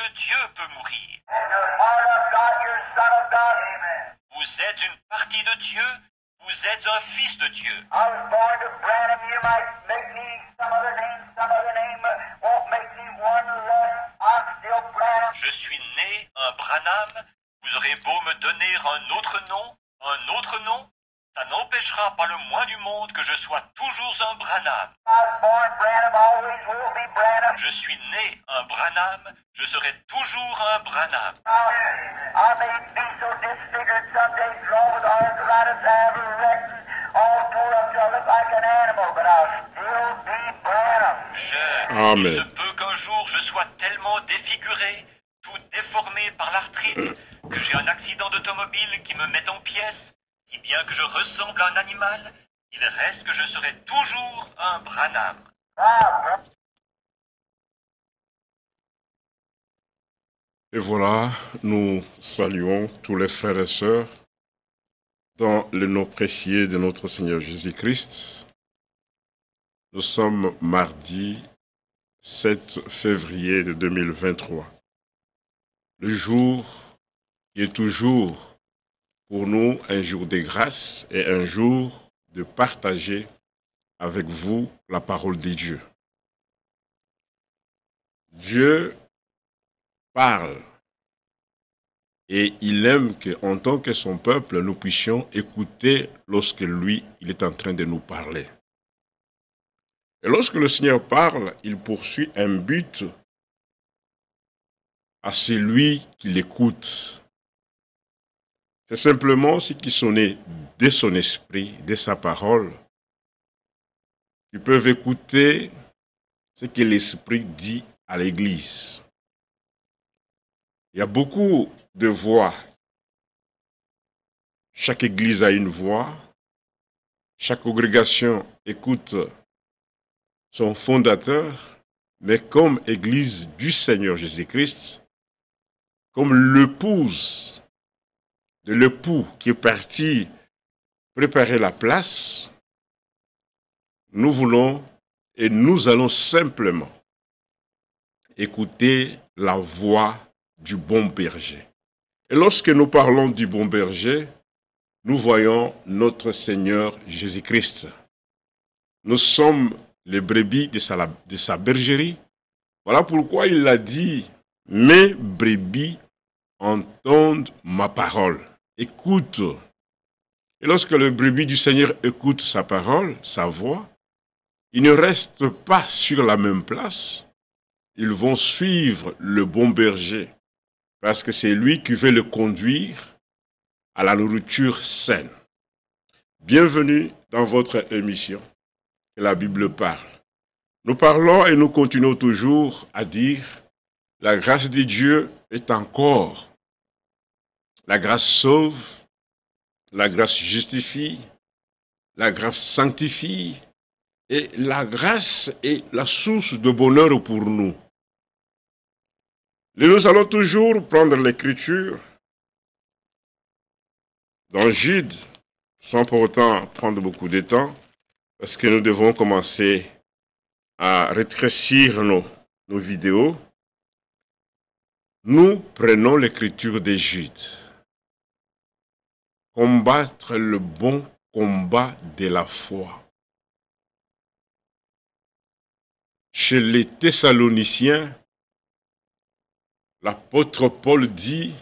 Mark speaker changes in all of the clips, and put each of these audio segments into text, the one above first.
Speaker 1: de Dieu peut mourir.
Speaker 2: You're part of God, you're son of God. Amen.
Speaker 1: Vous êtes une partie de Dieu, vous êtes un fils de Dieu.
Speaker 2: I was born to Branham. You might make me some other name won't make me one less. I'm still Branham.
Speaker 1: Je suis né un Branham, vous aurez beau me donner un autre nom, ça n'empêchera pas le moins du monde que je sois toujours un Branham.
Speaker 2: I was born Branham, always will be Branham.
Speaker 1: Je suis né un Branham, je serai toujours un Branham.
Speaker 2: I may be so disfigured someday, drawn with arthritis, have erect, all tore up till I look like an animal, but I'll still be Branham.
Speaker 1: Il se peut qu'un jour je sois tellement défiguré, tout déformé par l'arthrite, que j'ai un accident d'automobile qui me mette en pièces, si bien que je ressemble à un animal, il reste que je serai toujours un Branham.
Speaker 3: Et voilà, nous saluons tous les frères et sœurs dans le nom précieux de notre Seigneur Jésus-Christ. Nous sommes mardi 7 février de 2023. Le jour qui est toujours pour nous un jour de grâce et un jour de partager avec vous la parole de Dieu. Dieu parle et il aime qu'en tant que son peuple, nous puissions écouter lorsque lui, il est en train de nous parler. Et lorsque le Seigneur parle, il poursuit un but à celui qui l'écoute. C'est simplement ce qui sonnait de son esprit, de sa parole, qui peuvent écouter ce que l'Esprit dit à l'Église. Il y a beaucoup de voix. Chaque Église a une voix. Chaque congrégation écoute son fondateur, mais comme Église du Seigneur Jésus-Christ, comme l'épouse de l'époux qui est parti préparer la place, nous voulons et nous allons simplement écouter la voix du bon berger. Et lorsque nous parlons du bon berger, nous voyons notre Seigneur Jésus-Christ. Nous sommes les brebis de sa bergerie. Voilà pourquoi il a dit, mes brebis entendent ma parole. Écoute. Et lorsque le brebis du Seigneur écoute sa parole, sa voix, ils ne restent pas sur la même place. Ils vont suivre le bon berger parce que c'est lui qui veut le conduire à la nourriture saine. Bienvenue dans votre émission que la Bible parle. Nous parlons et nous continuons toujours à dire la grâce de Dieu est encore. La grâce sauve, la grâce justifie, la grâce sanctifie et la grâce est la source de bonheur pour nous. Et nous allons toujours prendre l'écriture dans Jude, sans pour autant prendre beaucoup de temps, parce que nous devons commencer à rétrécir nos vidéos. Nous prenons l'écriture de Jude. Combattre le bon combat de la foi. Chez les Thessaloniciens, l'apôtre Paul dit,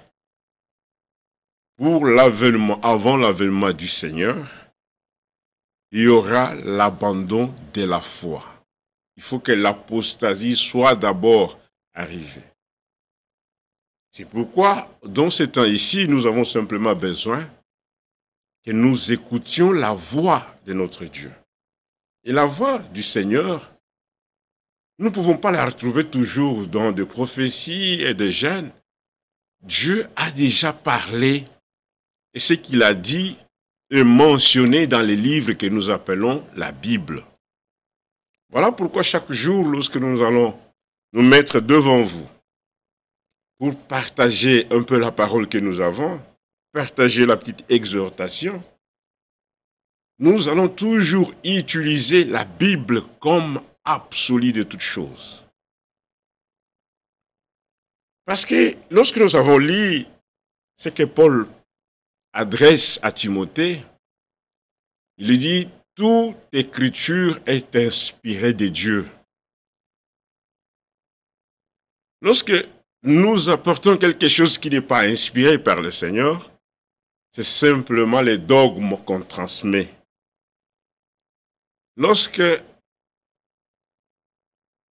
Speaker 3: pour l'avènement, avant l'avènement du Seigneur, il y aura l'abandon de la foi. Il faut que l'apostasie soit d'abord arrivée. C'est pourquoi, dans ce temps ici, nous avons simplement besoin que nous écoutions la voix de notre Dieu. Et la voix du Seigneur, nous ne pouvons pas la retrouver toujours dans des prophéties et des gènes. Dieu a déjà parlé et ce qu'il a dit est mentionné dans les livres que nous appelons la Bible. Voilà pourquoi chaque jour, lorsque nous allons nous mettre devant vous pour partager un peu la parole que nous avons, partager la petite exhortation, nous allons toujours utiliser la Bible comme absolue de toutes choses. Parce que lorsque nous avons lu ce que Paul adresse à Timothée, il lui dit, toute écriture est inspirée de Dieu. Lorsque nous apportons quelque chose qui n'est pas inspiré par le Seigneur, c'est simplement les dogmes qu'on transmet. Lorsque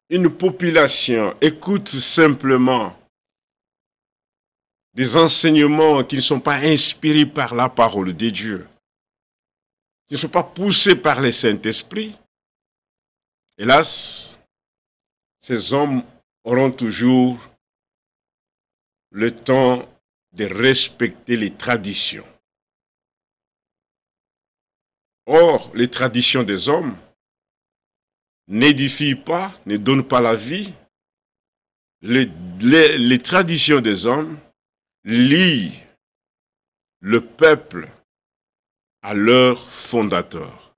Speaker 3: une population écoute simplement des enseignements qui ne sont pas inspirés par la parole de Dieu, qui ne sont pas poussés par le Saint-Esprit, hélas, ces hommes auront toujours le temps de respecter les traditions. Or, les traditions des hommes n'édifient pas, ne donnent pas la vie. Les traditions des hommes lient le peuple à leur fondateur.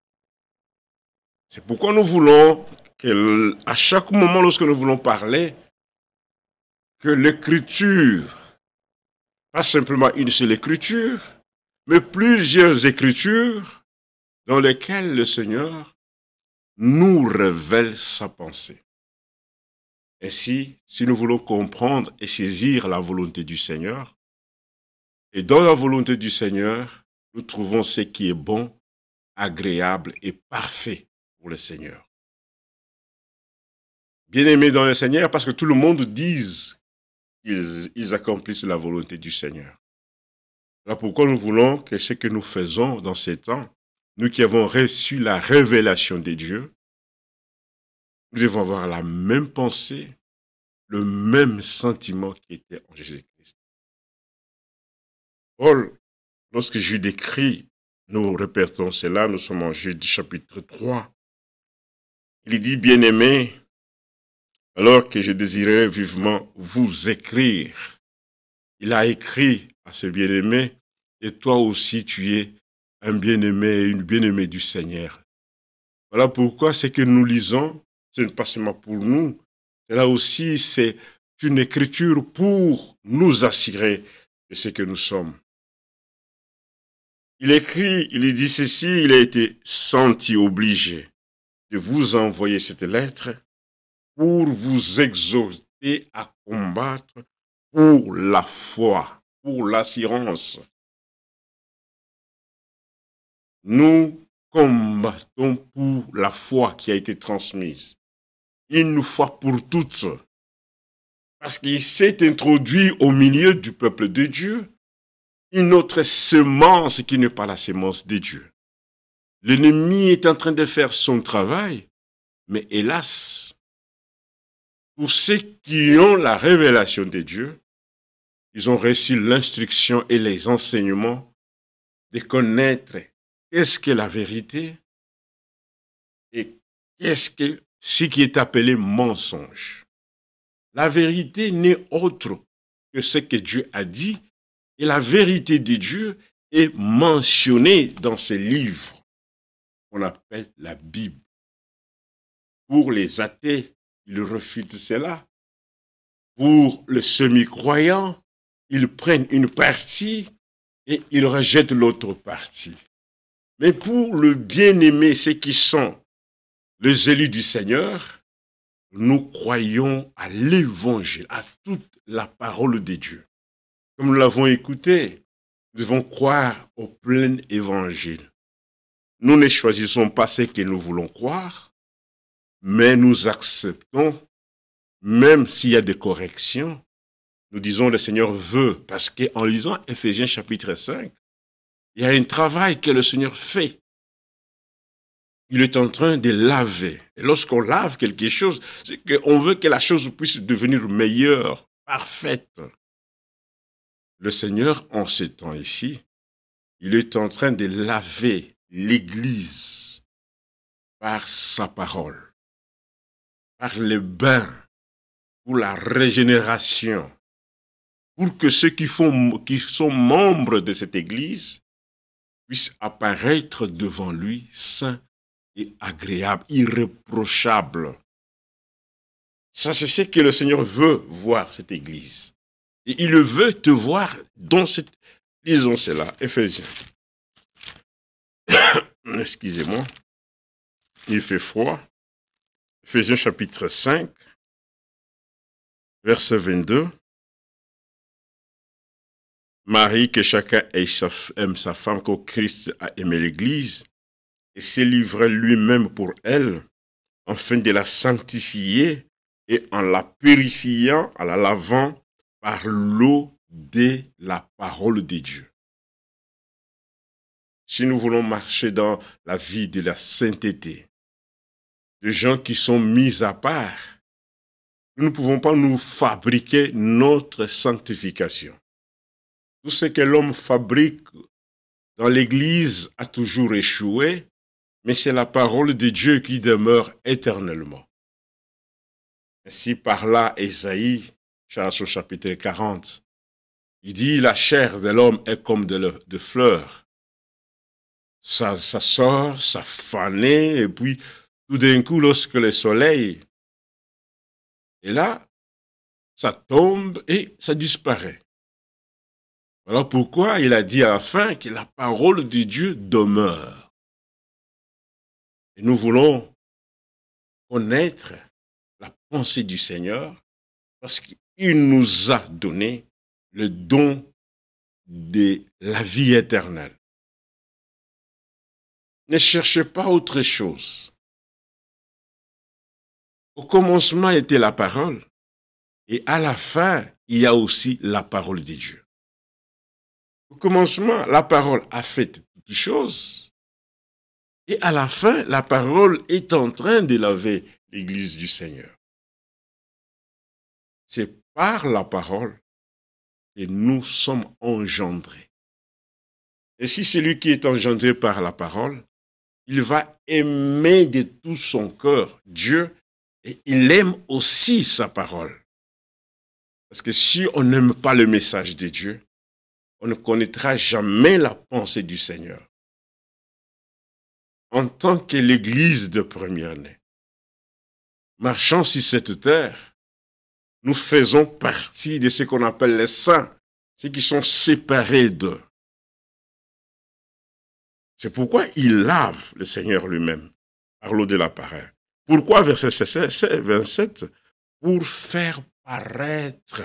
Speaker 3: C'est pourquoi nous voulons qu'à chaque moment, lorsque nous voulons parler, que l'écriture, pas simplement une seule écriture, mais plusieurs écritures dans lesquelles le Seigneur nous révèle sa pensée. Ainsi, si nous voulons comprendre et saisir la volonté du Seigneur, et dans la volonté du Seigneur, nous trouvons ce qui est bon, agréable et parfait pour le Seigneur. Bien-aimés dans le Seigneur, parce que tout le monde dit qu'ils accomplissent la volonté du Seigneur. Voilà pourquoi nous voulons que ce que nous faisons dans ces temps, nous qui avons reçu la révélation de Dieu, nous devons avoir la même pensée, le même sentiment qui était en Jésus-Christ. Paul, lorsque Jude écrit, nous répétons cela, nous sommes en Jude chapitre 3. Il dit, bien-aimés, alors que je désirais vivement vous écrire, il a écrit à ce bien-aimé, et toi aussi tu es un bien-aimé et une bien-aimée du Seigneur. Voilà pourquoi ce que nous lisons, ce n'est pas seulement pour nous, là aussi c'est une écriture pour nous assurer de ce que nous sommes. Il écrit, il dit ceci, il a été senti obligé de vous envoyer cette lettre pour vous exhorter à combattre pour la foi, pour l'assurance. Nous combattons pour la foi qui a été transmise, une fois pour toutes, parce qu'il s'est introduit au milieu du peuple de Dieu une autre semence qui n'est pas la semence de Dieu. L'ennemi est en train de faire son travail, mais hélas, pour ceux qui ont la révélation de Dieu, ils ont reçu l'instruction et les enseignements de connaître qu'est-ce que la vérité et qu'est-ce que ce qui est appelé mensonge. La vérité n'est autre que ce que Dieu a dit et la vérité de Dieu est mentionnée dans ce livre qu'on appelle la Bible. Pour les athées, ils refutent cela. Pour les semi-croyants, ils prennent une partie et ils rejettent l'autre partie. Mais pour le bien-aimé, ceux qui sont les élus du Seigneur, nous croyons à l'évangile, à toute la parole de Dieu. Comme nous l'avons écouté, nous devons croire au plein évangile. Nous ne choisissons pas ce que nous voulons croire, mais nous acceptons, même s'il y a des corrections, nous disons le Seigneur veut, parce qu'en lisant Éphésiens chapitre 5, il y a un travail que le Seigneur fait. Il est en train de laver. Et lorsqu'on lave quelque chose, c'est qu'on veut que la chose puisse devenir meilleure, parfaite. Le Seigneur, en ces temps ici, il est en train de laver l'Église par sa parole, par le bain, pour la régénération, pour que ceux qui sont membres de cette Église puissent apparaître devant lui saints et agréables, irréprochables. Ça, c'est ce que le Seigneur veut voir, cette Église. Et il veut te voir dans cette... Lisons cela, Éphésiens. Excusez-moi. Il fait froid. Éphésiens chapitre 5, verset 22. Marie, que chacun aime sa femme, qu'au Christ a aimé l'Église, et s'est livré lui-même pour elle, afin de la sanctifier et en la purifiant, en la lavant par l'eau de la parole de Dieu. Si nous voulons marcher dans la vie de la sainteté, de gens qui sont mis à part, nous ne pouvons pas nous fabriquer notre sanctification. Tout ce que l'homme fabrique dans l'Église a toujours échoué, mais c'est la parole de Dieu qui demeure éternellement. Ainsi parla Ésaïe, au chapitre 40. Il dit, la chair de l'homme est comme de fleurs. Ça sort, ça fanait, et puis tout d'un coup, lorsque le soleil est là, ça tombe et ça disparaît. Voilà pourquoi il a dit à la fin que la parole de Dieu demeure. Et nous voulons connaître la pensée du Seigneur parce qu'il nous a donné le don de la vie éternelle. Ne cherchez pas autre chose. Au commencement était la parole et à la fin, il y a aussi la parole de Dieu. Au commencement, la parole a fait toutes choses. Et à la fin, la parole est en train de laver l'Église du Seigneur. C'est par la parole que nous sommes engendrés. Et si celui qui est engendré par la parole, il va aimer de tout son cœur Dieu et il aime aussi sa parole. Parce que si on n'aime pas le message de Dieu, on ne connaîtra jamais la pensée du Seigneur. En tant que l'Église de première-née, marchant sur cette terre, nous faisons partie de ce qu'on appelle les saints, ceux qui sont séparés d'eux. C'est pourquoi il lave le Seigneur lui-même par l'eau de la parole. Pourquoi, verset 27, pour faire paraître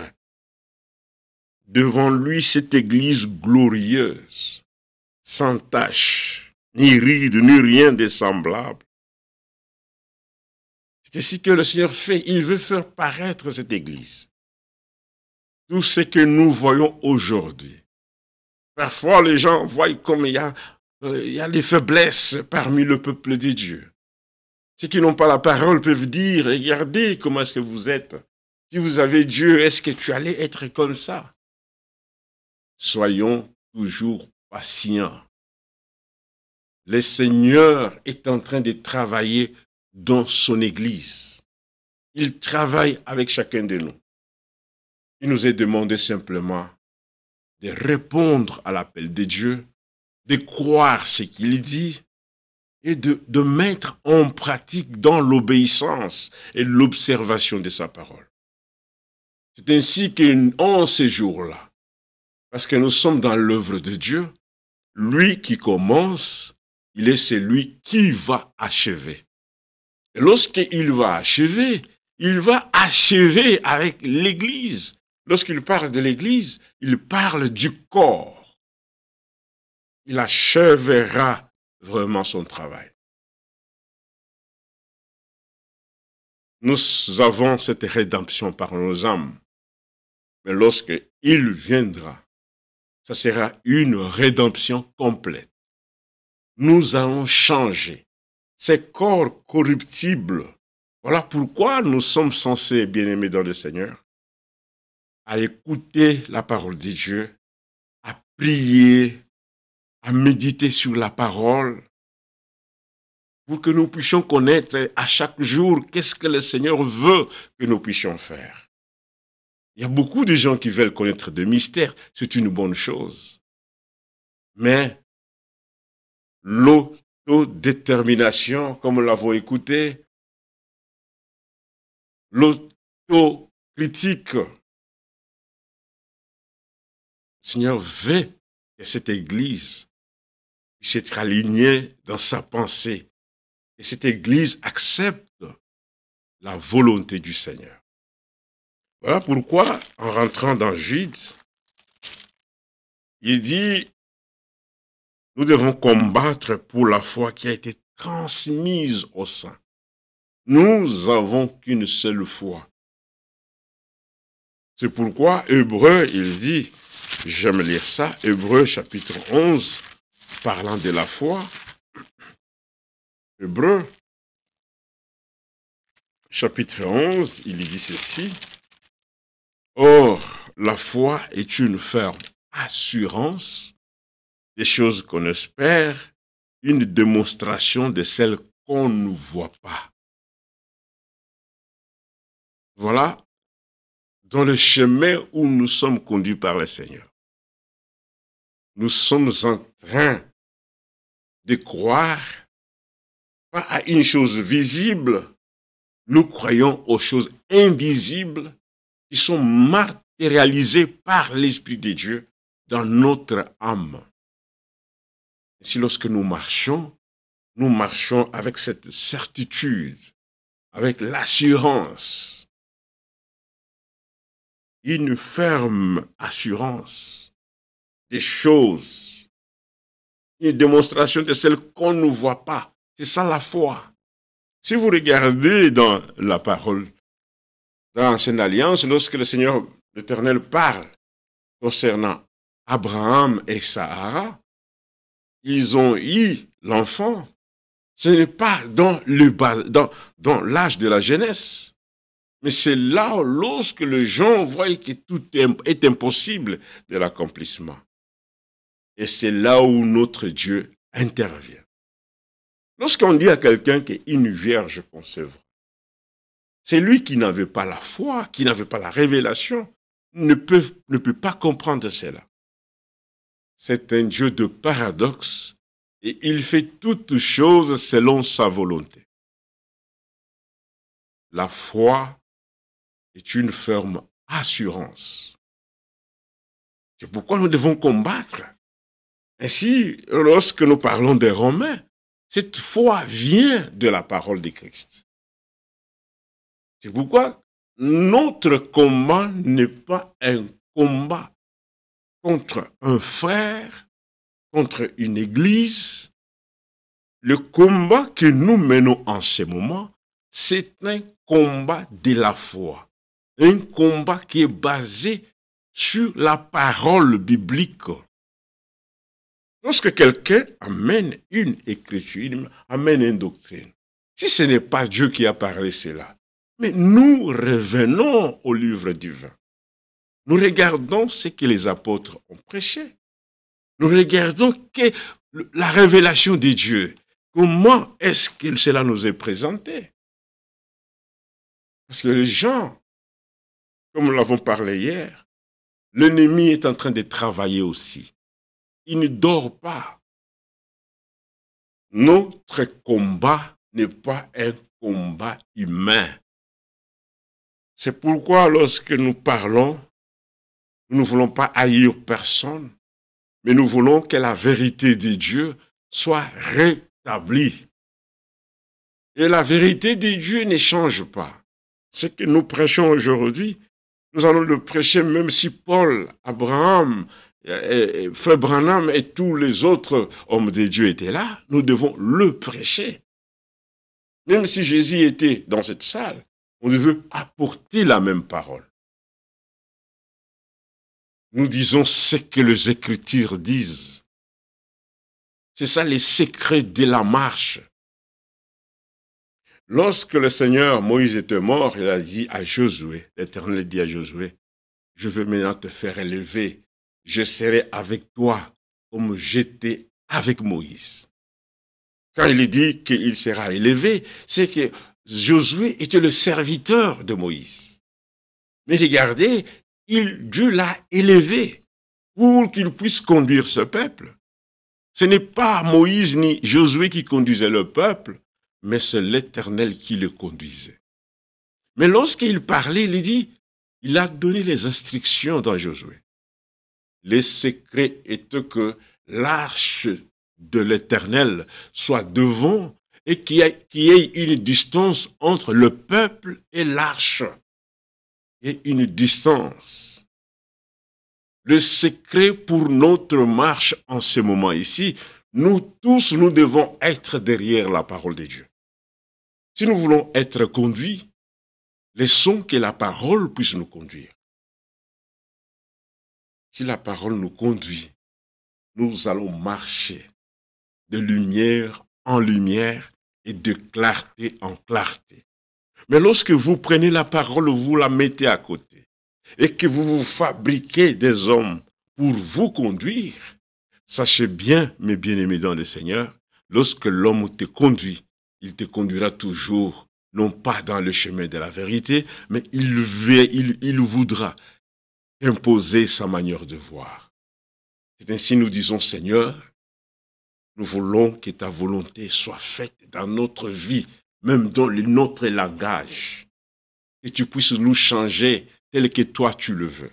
Speaker 3: devant lui cette Église glorieuse, sans tache, ni ride, ni rien de semblable. C'est ainsi que le Seigneur fait. Il veut faire paraître cette Église. Tout ce que nous voyons aujourd'hui. Parfois, les gens voient comme il y a des faiblesses parmi le peuple de Dieu. Ceux qui n'ont pas la parole peuvent dire, regardez comment est-ce que vous êtes. Si vous avez Dieu, est-ce que tu allais être comme ça? Soyons toujours patients. Le Seigneur est en train de travailler dans son Église. Il travaille avec chacun de nous. Il nous est demandé simplement de répondre à l'appel de Dieu, de croire ce qu'il dit et de mettre en pratique dans l'obéissance et l'observation de sa parole. C'est ainsi qu'en ces jours-là, parce que nous sommes dans l'œuvre de Dieu, lui qui commence, il est celui qui va achever. Et lorsqu'il va achever avec l'Église. Lorsqu'il parle de l'Église, il parle du corps. Il achèvera vraiment son travail. Nous avons cette rédemption par nos âmes. Mais lorsqu'il viendra, ça sera une rédemption complète. Nous allons changer. Ces corps corruptibles. Voilà pourquoi nous sommes censés, bien-aimés dans le Seigneur, à écouter la parole de Dieu, à prier, à méditer sur la parole, pour que nous puissions connaître à chaque jour qu'est-ce que le Seigneur veut que nous puissions faire. Il y a beaucoup de gens qui veulent connaître des mystères, c'est une bonne chose. Mais l'autodétermination, comme nous l'avons écouté, l'autocritique, Le Seigneur veut que cette Église puisse être alignée dans sa pensée. Et cette Église accepte la volonté du Seigneur. Voilà pourquoi, en rentrant dans Jude, il dit, nous devons combattre pour la foi qui a été transmise aux saints. Nous avons qu'une seule foi. C'est pourquoi Hébreu, il dit, j'aime lire ça, Hébreu chapitre 11, parlant de la foi. Hébreu chapitre 11, il dit ceci. Or, la foi est une ferme assurance des choses qu'on espère, une démonstration de celles qu'on ne voit pas. Voilà dans le chemin où nous sommes conduits par le Seigneur. Nous sommes en train de croire pas à une chose visible, nous croyons aux choses invisibles qui sont matérialisées par l'Esprit de Dieu dans notre âme. Si lorsque nous marchons avec cette certitude, avec l'assurance, une ferme assurance des choses, une démonstration de celles qu'on ne voit pas. C'est ça la foi. Si vous regardez dans la parole, dans l'Ancienne Alliance, lorsque le Seigneur l'Éternel parle concernant Abraham et Sarah, ils ont eu l'enfant. Ce n'est pas dans l'âge de la jeunesse. Mais c'est là lorsque les gens voient que tout est impossible de l'accomplissement. Et c'est là où notre Dieu intervient. Lorsqu'on dit à quelqu'un qu'une vierge concevra, c'est lui qui n'avait pas la foi, qui n'avait pas la révélation, ne peut pas comprendre cela. C'est un Dieu de paradoxe et il fait toutes choses selon sa volonté. La foi est une ferme assurance. C'est pourquoi nous devons combattre. Ainsi, lorsque nous parlons des Romains, cette foi vient de la parole de Christ. C'est pourquoi notre combat n'est pas un combat contre un frère, contre une église. Le combat que nous menons en ce moment, c'est un combat de la foi. Un combat qui est basé sur la parole biblique. Lorsque quelqu'un amène une écriture, amène une doctrine, si ce n'est pas Dieu qui a parlé cela, mais nous revenons au livre divin. Nous regardons ce que les apôtres ont prêché. Nous regardons la révélation de Dieu. Comment est-ce que cela nous est présenté? Parce que les gens, comme nous l'avons parlé hier, l'ennemi est en train de travailler aussi. Il ne dort pas. Notre combat n'est pas un combat humain. C'est pourquoi lorsque nous parlons, nous ne voulons pas haïr personne, mais nous voulons que la vérité de Dieu soit rétablie. Et la vérité de Dieu ne change pas. Ce que nous prêchons aujourd'hui, nous allons le prêcher même si Paul, Abraham, Frère Branham et tous les autres hommes de Dieu étaient là, nous devons le prêcher. Même si Jésus était dans cette salle, on devait apporter la même parole. Nous disons ce que les Écritures disent. C'est ça les secrets de la marche. Lorsque le Seigneur Moïse était mort, il a dit à Josué, l'Éternel dit à Josué, je vais maintenant te faire élever, je serai avec toi comme j'étais avec Moïse. Quand il dit qu'il sera élevé, c'est que Josué était le serviteur de Moïse. Mais regardez, Dieu l'a élevé pour qu'il puisse conduire ce peuple. Ce n'est pas Moïse ni Josué qui conduisaient le peuple, mais c'est l'Éternel qui le conduisait. Mais lorsqu'il parlait, il a donné les instructions dans Josué. le secret est que l'arche de l'Éternel soit devant et qu'il y ait une distance entre le peuple et l'arche. Il y ait une distance. Le secret pour notre marche en ce moment ici, nous tous, nous devons être derrière la parole de Dieu. Si nous voulons être conduits, laissons que la parole puisse nous conduire. Si la parole nous conduit, nous allons marcher de lumière en lumière et de clarté en clarté. Mais lorsque vous prenez la parole, vous la mettez à côté et que vous vous fabriquez des hommes pour vous conduire, sachez bien, mes bien-aimés dans le Seigneur, lorsque l'homme te conduit, il te conduira toujours, non pas dans le chemin de la vérité, mais il voudra imposer sa manière de voir. C'est ainsi nous disons, Seigneur, nous voulons que ta volonté soit faite dans notre vie, même dans notre langage, que tu puisses nous changer tel que toi tu le veux.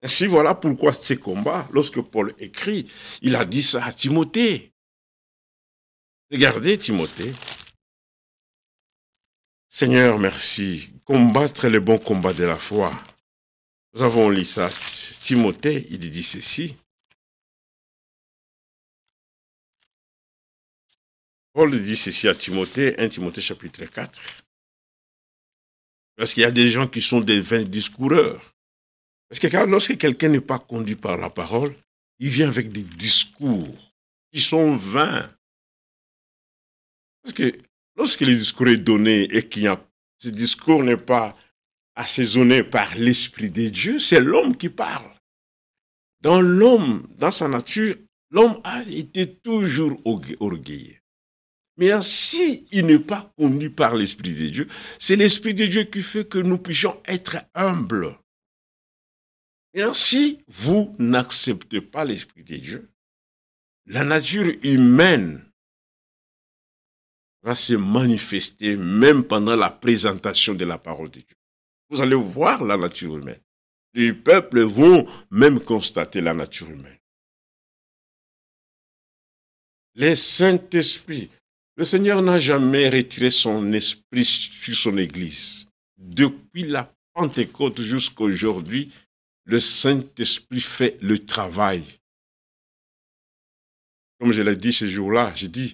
Speaker 3: Ainsi, voilà pourquoi ces combats, lorsque Paul écrit, il a dit ça à Timothée. Regardez Timothée. Seigneur, merci. Combattre le bon combat de la foi. Nous avons lu ça. Timothée, il dit ceci. Paul dit ceci à Timothée, 1 Timothée chapitre 4. Parce qu'il y a des gens qui sont des vains discoureurs. Parce que lorsque quelqu'un n'est pas conduit par la parole, il vient avec des discours qui sont vains. Parce que lorsque le discours est donné et ce discours n'est pas assaisonné par l'Esprit de Dieu, c'est l'homme qui parle. Dans l'homme, dans sa nature, l'homme a été toujours orgueilleux. Mais si il n'est pas conduit par l'Esprit de Dieu, c'est l'Esprit de Dieu qui fait que nous puissions être humbles. Et si vous n'acceptez pas l'Esprit de Dieu, la nature humaine va se manifester même pendant la présentation de la parole de Dieu. Vous allez voir la nature humaine. Les peuples vont même constater la nature humaine. Les Saint-Esprit, le Seigneur n'a jamais retiré son esprit sur son Église. Depuis la Pentecôte jusqu'à aujourd'hui, le Saint-Esprit fait le travail. Comme je l'ai dit ce jour-là, j'ai dit,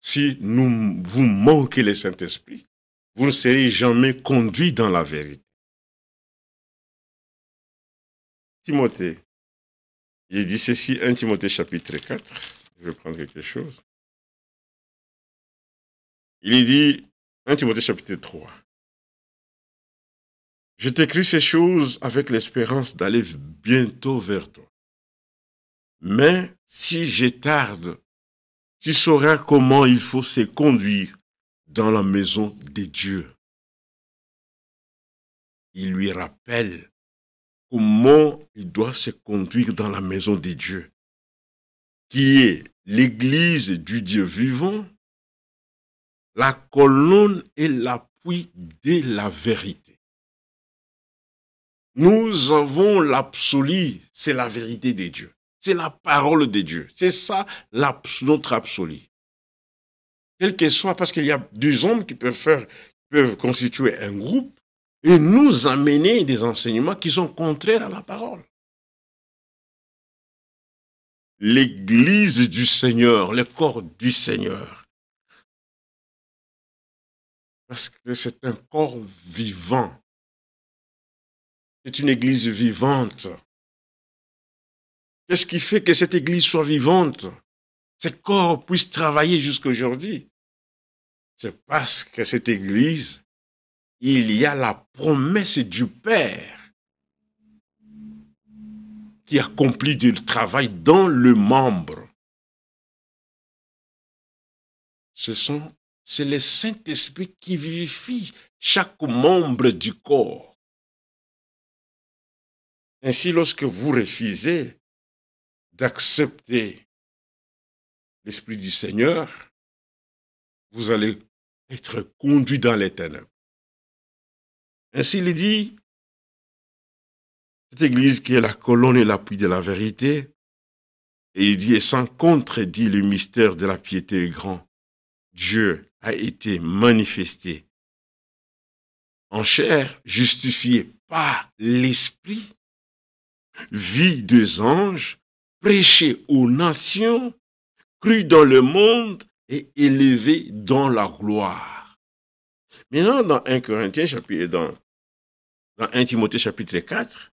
Speaker 3: si vous manquez le Saint-Esprit, vous ne serez jamais conduit dans la vérité. Timothée, il dit ceci, 1 Timothée chapitre 4, je vais prendre quelque chose. Il dit, 1 Timothée chapitre 3, je t'écris ces choses avec l'espérance d'aller bientôt vers toi. Mais si je tarde, tu sauras comment il faut se conduire dans la maison de Dieu. Il lui rappelle comment il doit se conduire dans la maison de Dieu, qui est l'église du Dieu vivant, la colonne et l'appui de la vérité. Nous avons l'absolu, c'est la vérité de Dieu. C'est la parole de Dieu. C'est ça notre absolu. Quel que soit, parce qu'il y a deux hommes qui peuvent constituer un groupe et nous amener des enseignements qui sont contraires à la parole. L'église du Seigneur, le corps du Seigneur. Parce que c'est un corps vivant. C'est une église vivante. Qu'est-ce qui fait que cette église soit vivante? Ce corps puisse travailler jusqu'à aujourd'hui. C'est parce que cette église, il y a la promesse du Père qui accomplit du travail dans le membre. C'est le Saint-Esprit qui vivifie chaque membre du corps. Ainsi, lorsque vous refusez d'accepter l'Esprit du Seigneur, vous allez être conduit dans les ténèbres. Ainsi, il dit, Cette église qui est la colonne et l'appui de la vérité. Et il dit, et sans contredit, le mystère de la piété est grand. Dieu a été manifesté en chair, justifié par l'Esprit, vie des anges, prêché aux nations, cru dans le monde et élevé dans la gloire. Maintenant, dans 1 Corinthiens, dans 1 Timothée chapitre 4,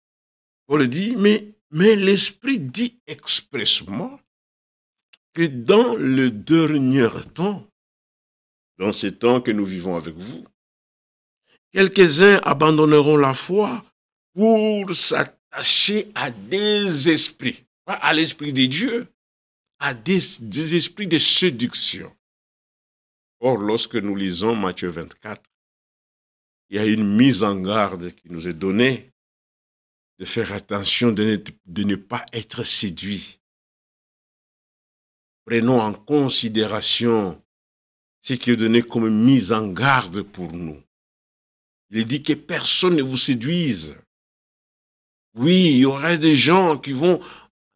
Speaker 3: Paul dit, mais l'Esprit dit expressement que dans le dernier temps, dans ces temps que nous vivons avec vous, quelques-uns abandonneront la foi pour s'attacher à des esprits, pas à l'esprit de Dieu, à des esprits de séduction. Or, lorsque nous lisons Matthieu 24, il y a une mise en garde qui nous est donnée de faire attention de ne pas être séduit. Prenons en considération ce qui est donné comme mise en garde pour nous. Il est dit que personne ne vous séduise. Oui, il y aura des gens qui vont,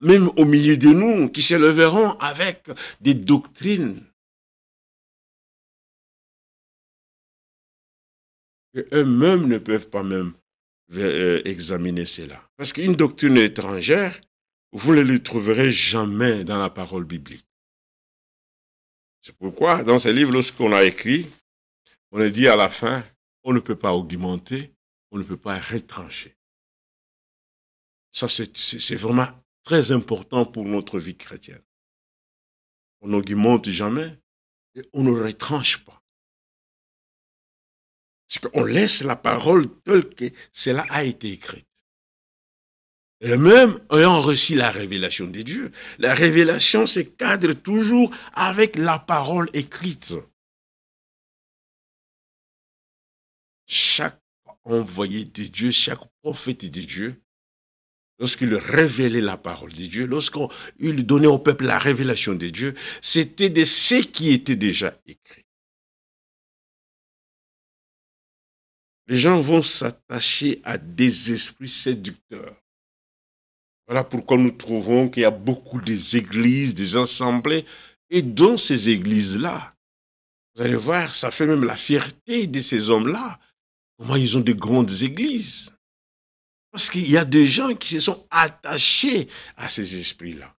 Speaker 3: même au milieu de nous, qui s'élèveront avec des doctrines. Et eux-mêmes ne peuvent pas même examiner cela. Parce qu'une doctrine étrangère, vous ne le trouverez jamais dans la parole biblique. C'est pourquoi, dans ces livres, lorsqu'on a écrit, on a dit à la fin, on ne peut pas augmenter, on ne peut pas retrancher. Ça, c'est vraiment très important pour notre vie chrétienne. On n'augmente jamais et on ne retranche pas. Parce qu'on laisse la parole telle que cela a été écrit. Et même ayant reçu la révélation de Dieu, la révélation se cadre toujours avec la parole écrite. Chaque envoyé de Dieu, chaque prophète de Dieu, lorsqu'il révélait la parole de Dieu, lorsqu'il donnait au peuple la révélation de Dieu, c'était de ce qui était déjà écrit. Les gens vont s'attacher à des esprits séducteurs. Voilà pourquoi nous trouvons qu'il y a beaucoup d'églises, des assemblées, et dans ces églises-là, vous allez voir, ça fait même la fierté de ces hommes-là, comment ils ont de grandes églises. Parce qu'il y a des gens qui se sont attachés à ces esprits-là.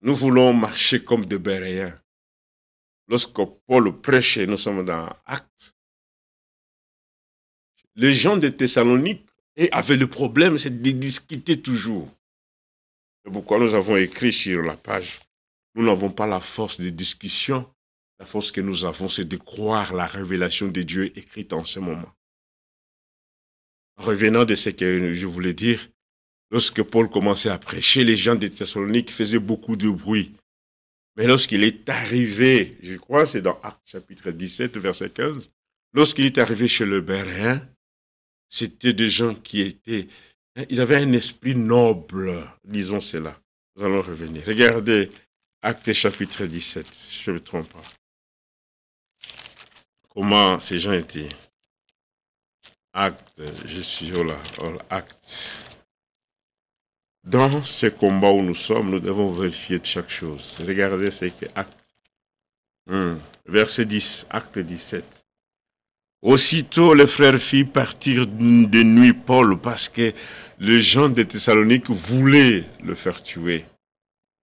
Speaker 3: Nous voulons marcher comme des Béréens. Lorsque Paul prêchait, nous sommes dans Actes, les gens de Thessalonique avaient le problème, c'est de discuter toujours. C'est pourquoi nous avons écrit sur la page, nous n'avons pas la force de discussion, la force que nous avons, c'est de croire la révélation de Dieu écrite en ce moment. En revenant de ce que je voulais dire, lorsque Paul commençait à prêcher, les gens de Thessalonique faisaient beaucoup de bruit. Mais lorsqu'il est arrivé, je crois, c'est dans Actes chapitre 17, verset 15, lorsqu'il est arrivé chez le Béréen, c'était des gens qui étaient, ils avaient un esprit noble, disons cela. Nous allons revenir. Regardez Actes chapitre 17, si je ne me trompe pas. Comment ces gens étaient. Actes, je suis là, Actes. Dans ce combat où nous sommes, nous devons vérifier de chaque chose. Regardez ce que Acte. Verset 10, Acte 17. Aussitôt, les frères firent partir de nuit Paul parce que les gens de Thessalonique voulaient le faire tuer.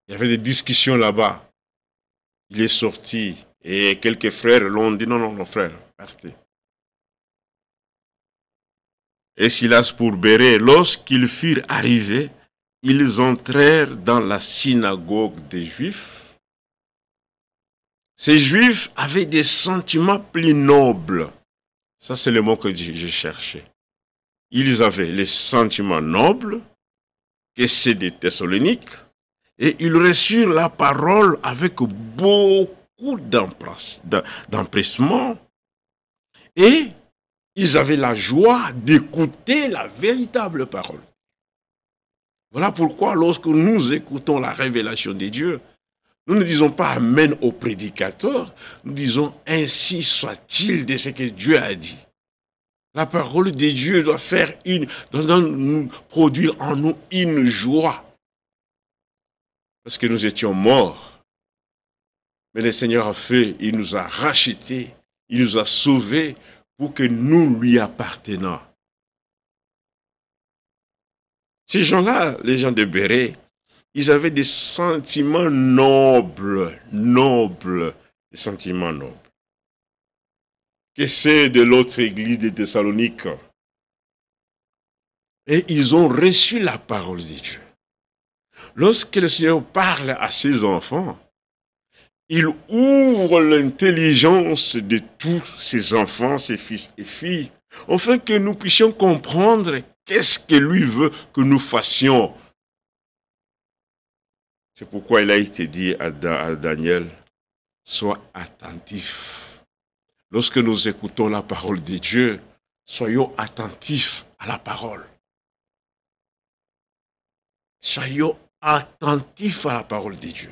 Speaker 3: Il y avait des discussions là-bas. Il est sorti et quelques frères l'ont dit, non, frère, partez. Et Silas pour Bérée, lorsqu'ils furent arrivés, ils entrèrent dans la synagogue des Juifs. Ces Juifs avaient des sentiments plus nobles. Ça, c'est le mot que j'ai cherché. Ils avaient les sentiments nobles, que c'est des Thessaloniques, et ils reçurent la parole avec beaucoup d'empressement. Et ils avaient la joie d'écouter la véritable parole. Voilà pourquoi lorsque nous écoutons la révélation de Dieu, nous ne disons pas Amen au prédicateur, nous disons ainsi soit-il de ce que Dieu a dit. La parole de Dieu doit nous produire en nous une joie. Parce que nous étions morts. Mais le Seigneur a fait, il nous a rachetés, il nous a sauvés pour que nous lui appartenions. Ces gens-là, les gens de Béret, ils avaient des sentiments nobles, des sentiments nobles. Que c'est de l'autre église de Thessalonique. Et ils ont reçu la parole de Dieu. Lorsque le Seigneur parle à ses enfants, il ouvre l'intelligence de tous ses enfants, ses fils et filles, afin que nous puissions comprendre qu'est-ce que lui veut que nous fassions. C'est pourquoi il a été dit à Daniel, sois attentif. Lorsque nous écoutons la parole de Dieu, soyons attentifs à la parole. Soyons attentifs à la parole de Dieu.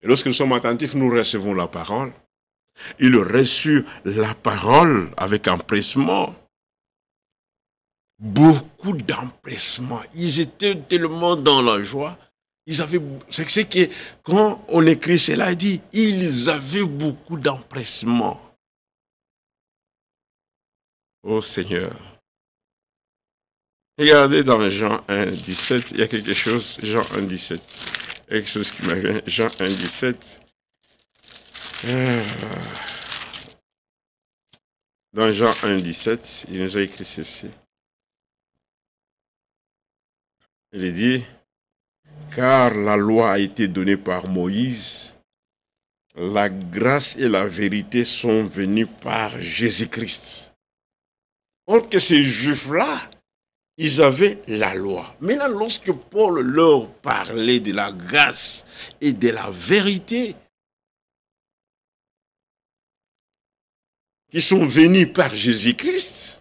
Speaker 3: Et lorsque nous sommes attentifs, nous recevons la parole. Il reçut la parole avec empressement. Beaucoup d'empressement. Ils étaient tellement dans la joie. C'est que quand on écrit cela, il dit, ils avaient beaucoup d'empressement. Oh Seigneur. Regardez dans Jean 1, 17, il y a quelque chose, Jean 1, 17. Quelque chose qui m'a vient, Jean 1, 17. Dans Jean 1, 17, il nous a écrit ceci. Il est dit, car la loi a été donnée par Moïse, la grâce et la vérité sont venues par Jésus-Christ. Or que ces Juifs-là, ils avaient la loi. Maintenant, lorsque Paul leur parlait de la grâce et de la vérité, qui sont venus par Jésus-Christ,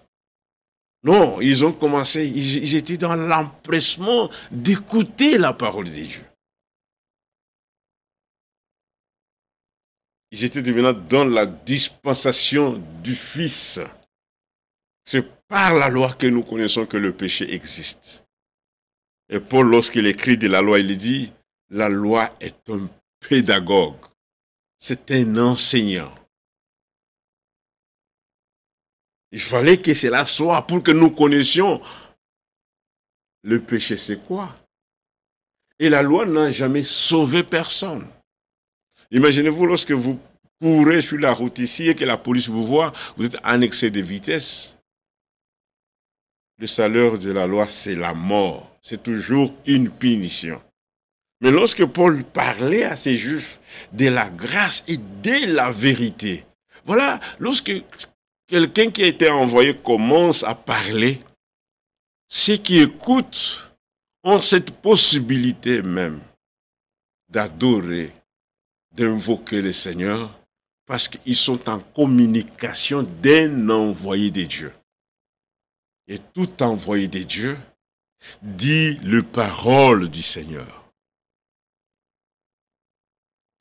Speaker 3: non, ils ont commencé, ils étaient dans l'empressement d'écouter la parole de Dieu. Ils étaient maintenant dans la dispensation du Fils. C'est par la loi que nous connaissons que le péché existe. Et Paul, lorsqu'il écrit de la loi, il dit, la loi est un pédagogue. C'est un enseignant. Il fallait que cela soit pour que nous connaissions le péché, c'est quoi? Et la loi n'a jamais sauvé personne. Imaginez-vous lorsque vous courez sur la route ici et que la police vous voit, vous êtes en excès de vitesse. Le salaire de la loi, c'est la mort. C'est toujours une punition. Mais lorsque Paul parlait à ces Juifs de la grâce et de la vérité, voilà, lorsque quelqu'un qui a été envoyé commence à parler, ceux qui écoutent ont cette possibilité même d'adorer, d'invoquer le Seigneur, parce qu'ils sont en communication d'un envoyé de Dieu. Et tout envoyé de Dieu dit les paroles du Seigneur.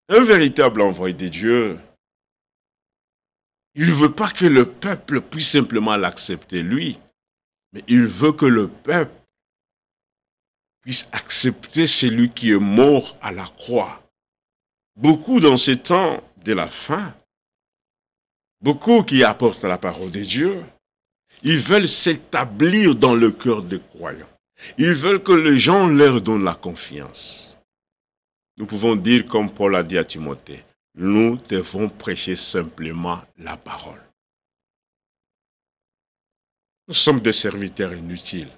Speaker 3: Un véritable envoyé de Dieu, il ne veut pas que le peuple puisse simplement l'accepter lui, mais il veut que le peuple puisse accepter celui qui est mort à la croix. Beaucoup dans ces temps de la fin, beaucoup qui apportent la parole de Dieu, ils veulent s'établir dans le cœur des croyants. Ils veulent que les gens leur donnent la confiance. Nous pouvons dire comme Paul a dit à Timothée, nous devons prêcher simplement la parole. Nous sommes des serviteurs inutiles.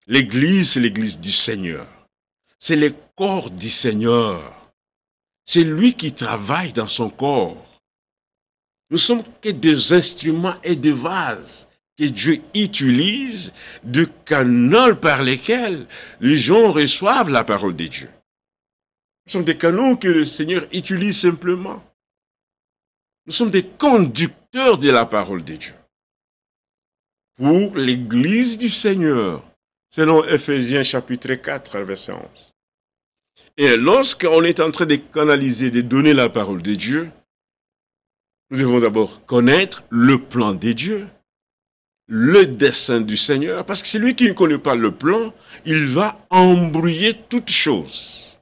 Speaker 3: L'Église, c'est l'Église du Seigneur. C'est le corps du Seigneur. C'est lui qui travaille dans son corps. Nous sommes que des instruments et des vases que Dieu utilise, de canaux par lesquels les gens reçoivent la parole de Dieu. Nous sommes des canaux que le Seigneur utilise simplement. Nous sommes des conducteurs de la parole de Dieu. Pour l'Église du Seigneur, selon Ephésiens chapitre 4, verset 11. Et lorsqu'on est en train de canaliser, de donner la parole de Dieu, Nous devons d'abord connaître le plan de Dieu, le dessein du Seigneur, parce que celui qui ne connaît pas le plan, il va embrouiller toutes choses.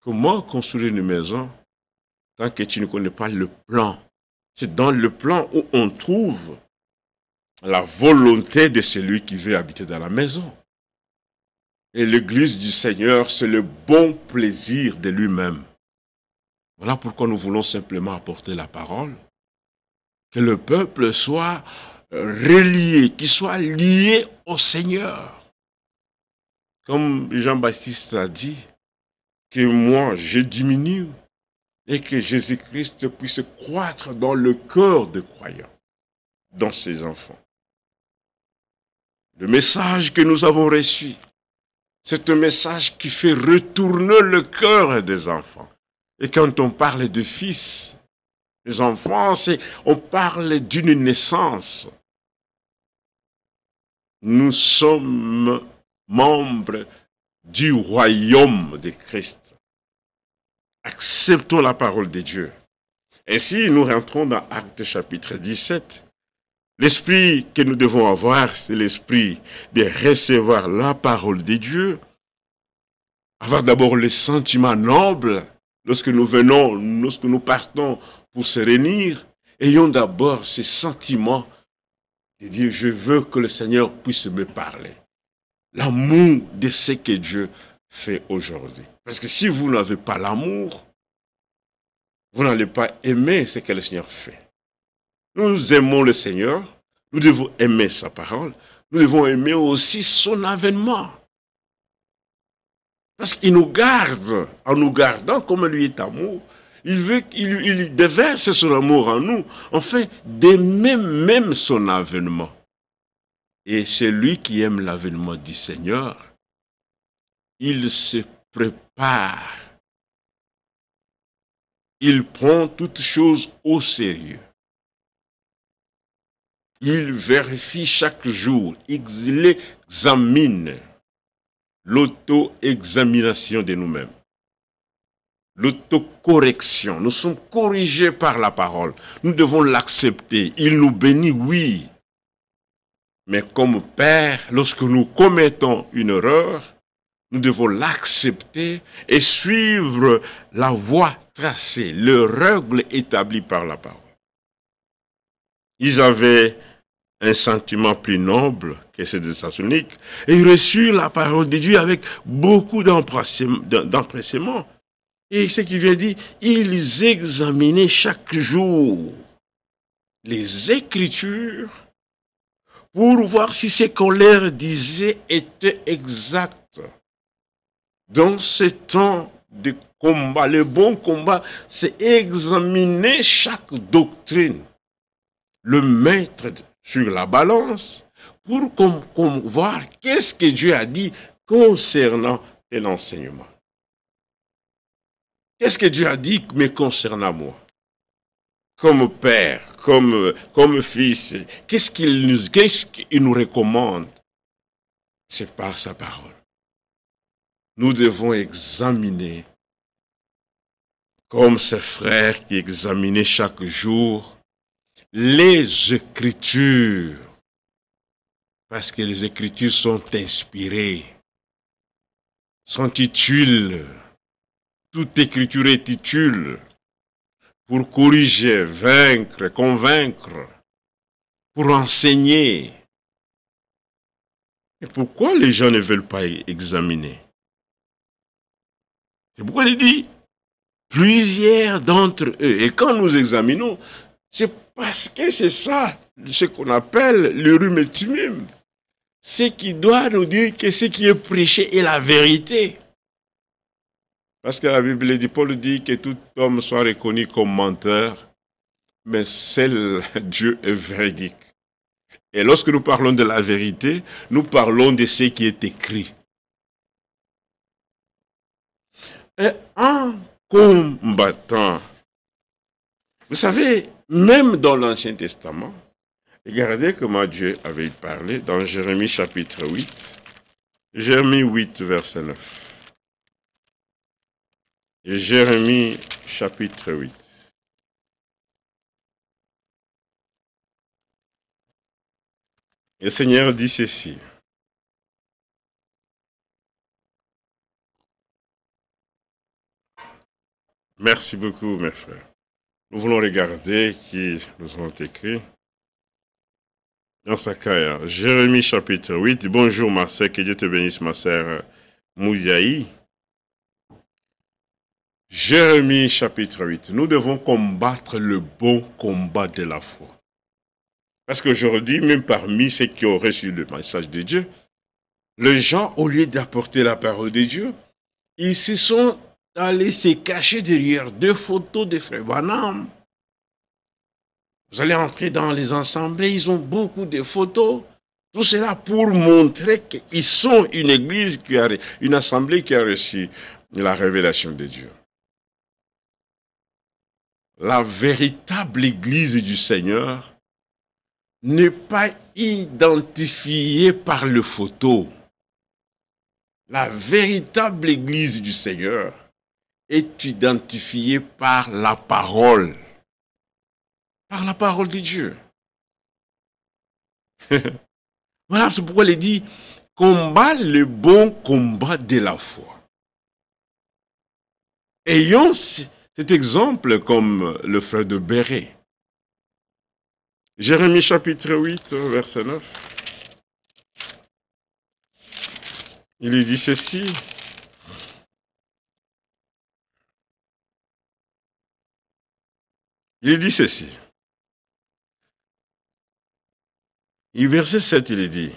Speaker 3: Comment construire une maison tant que tu ne connais pas le plan? C'est dans le plan où on trouve la volonté de celui qui veut habiter dans la maison. Et l'église du Seigneur, c'est le bon plaisir de lui-même. Voilà pourquoi nous voulons simplement apporter la parole. Que le peuple soit relié, qu'il soit lié au Seigneur. Comme Jean-Baptiste a dit, que moi je diminue et que Jésus-Christ puisse croître dans le cœur des croyants, dans ses enfants. Le message que nous avons reçu, c'est un message qui fait retourner le cœur des enfants. Et quand on parle de fils, les enfants, on parle d'une naissance. Nous sommes membres du royaume de Christ. Acceptons la parole de Dieu. Ainsi, nous rentrons dans Actes chapitre 17. L'esprit que nous devons avoir, c'est l'esprit de recevoir la parole de Dieu. Avoir d'abord le sentiment noble. Lorsque nous partons pour se réunir, ayons d'abord ce sentiment de dire, je veux que le Seigneur puisse me parler. L'amour de ce que Dieu fait aujourd'hui. Parce que si vous n'avez pas l'amour, vous n'allez pas aimer ce que le Seigneur fait. Nous aimons le Seigneur, nous devons aimer sa parole, nous devons aimer aussi son avènement. Parce qu'il nous garde, en nous gardant comme lui est amour, il déverse son amour en nous, enfin d'aimer même son avènement. Et celui qui aime l'avènement du Seigneur, il se prépare. Il prend toutes choses au sérieux. Il vérifie chaque jour, il examine l'auto-examination de nous-mêmes. L'autocorrection. Nous sommes corrigés par la parole. Nous devons l'accepter. Il nous bénit, oui. Mais comme Père, lorsque nous commettons une erreur, nous devons l'accepter et suivre la voie tracée, le règle établie par la parole. Ils avaient un sentiment plus noble que ceux des Thessaloniques et ils reçurent la parole de Dieu avec beaucoup d'empressement. Et ce qui vient dire, ils examinaient chaque jour les Écritures pour voir si ce qu'on leur disait était exact. Dans ce temps de combat, le bon combat, c'est examiner chaque doctrine, le mettre sur la balance pour voir qu'est-ce que Dieu a dit concernant l'enseignement. Qu'est-ce que Dieu a dit me concernant moi? Comme père, comme fils, qu'est-ce qu'il nous recommande? C'est par sa parole. Nous devons examiner, comme ces frères qui examinaient chaque jour, les Écritures. Parce que les Écritures sont inspirées, sont utiles. Toute Écriture est utile pour corriger, vaincre, convaincre, pour enseigner. Et pourquoi les gens ne veulent pas examiner? C'est pourquoi il dit, plusieurs d'entre eux. Et quand nous examinons, c'est parce que c'est ça, ce qu'on appelle le rhume et tumum. Ce qui doit nous dire que ce qui est prêché est la vérité. Parce que la Bible dit, Paul dit que tout homme soit reconnu comme menteur, mais seul Dieu est véridique. Et lorsque nous parlons de la vérité, nous parlons de ce qui est écrit. Et en combattant, vous savez, même dans l'Ancien Testament, regardez comment Dieu avait parlé dans Jérémie chapitre 8. Jérémie 8, verset 9. Jérémie chapitre 8. Le Seigneur dit ceci. Merci beaucoup, mes frères. Nous voulons regarder qui nous ont écrit. Dans sa carrière. Jérémie chapitre 8. Bonjour ma sœur, que Dieu te bénisse ma sœur Mouyaï. Jérémie chapitre 8. Nous devons combattre le bon combat de la foi. Parce qu'aujourd'hui, même parmi ceux qui ont reçu le message de Dieu, les gens, au lieu d'apporter la parole de Dieu, ils se sont allés se cacher derrière deux photos de frère Branham. Vous allez entrer dans les assemblées, ils ont beaucoup de photos. Tout cela pour montrer qu'ils sont une église, une assemblée qui a reçu la révélation de Dieu. La véritable église du Seigneur n'est pas identifiée par le photo. La véritable église du Seigneur est identifiée par la parole. Par la parole de Dieu. Voilà, c'est pourquoi il dit, combat le bon combat de la foi. Ayons cet exemple comme le frère de Béret. Jérémie chapitre 8, verset 9. Il lui dit ceci. Il dit ceci. Et verset 7, il dit,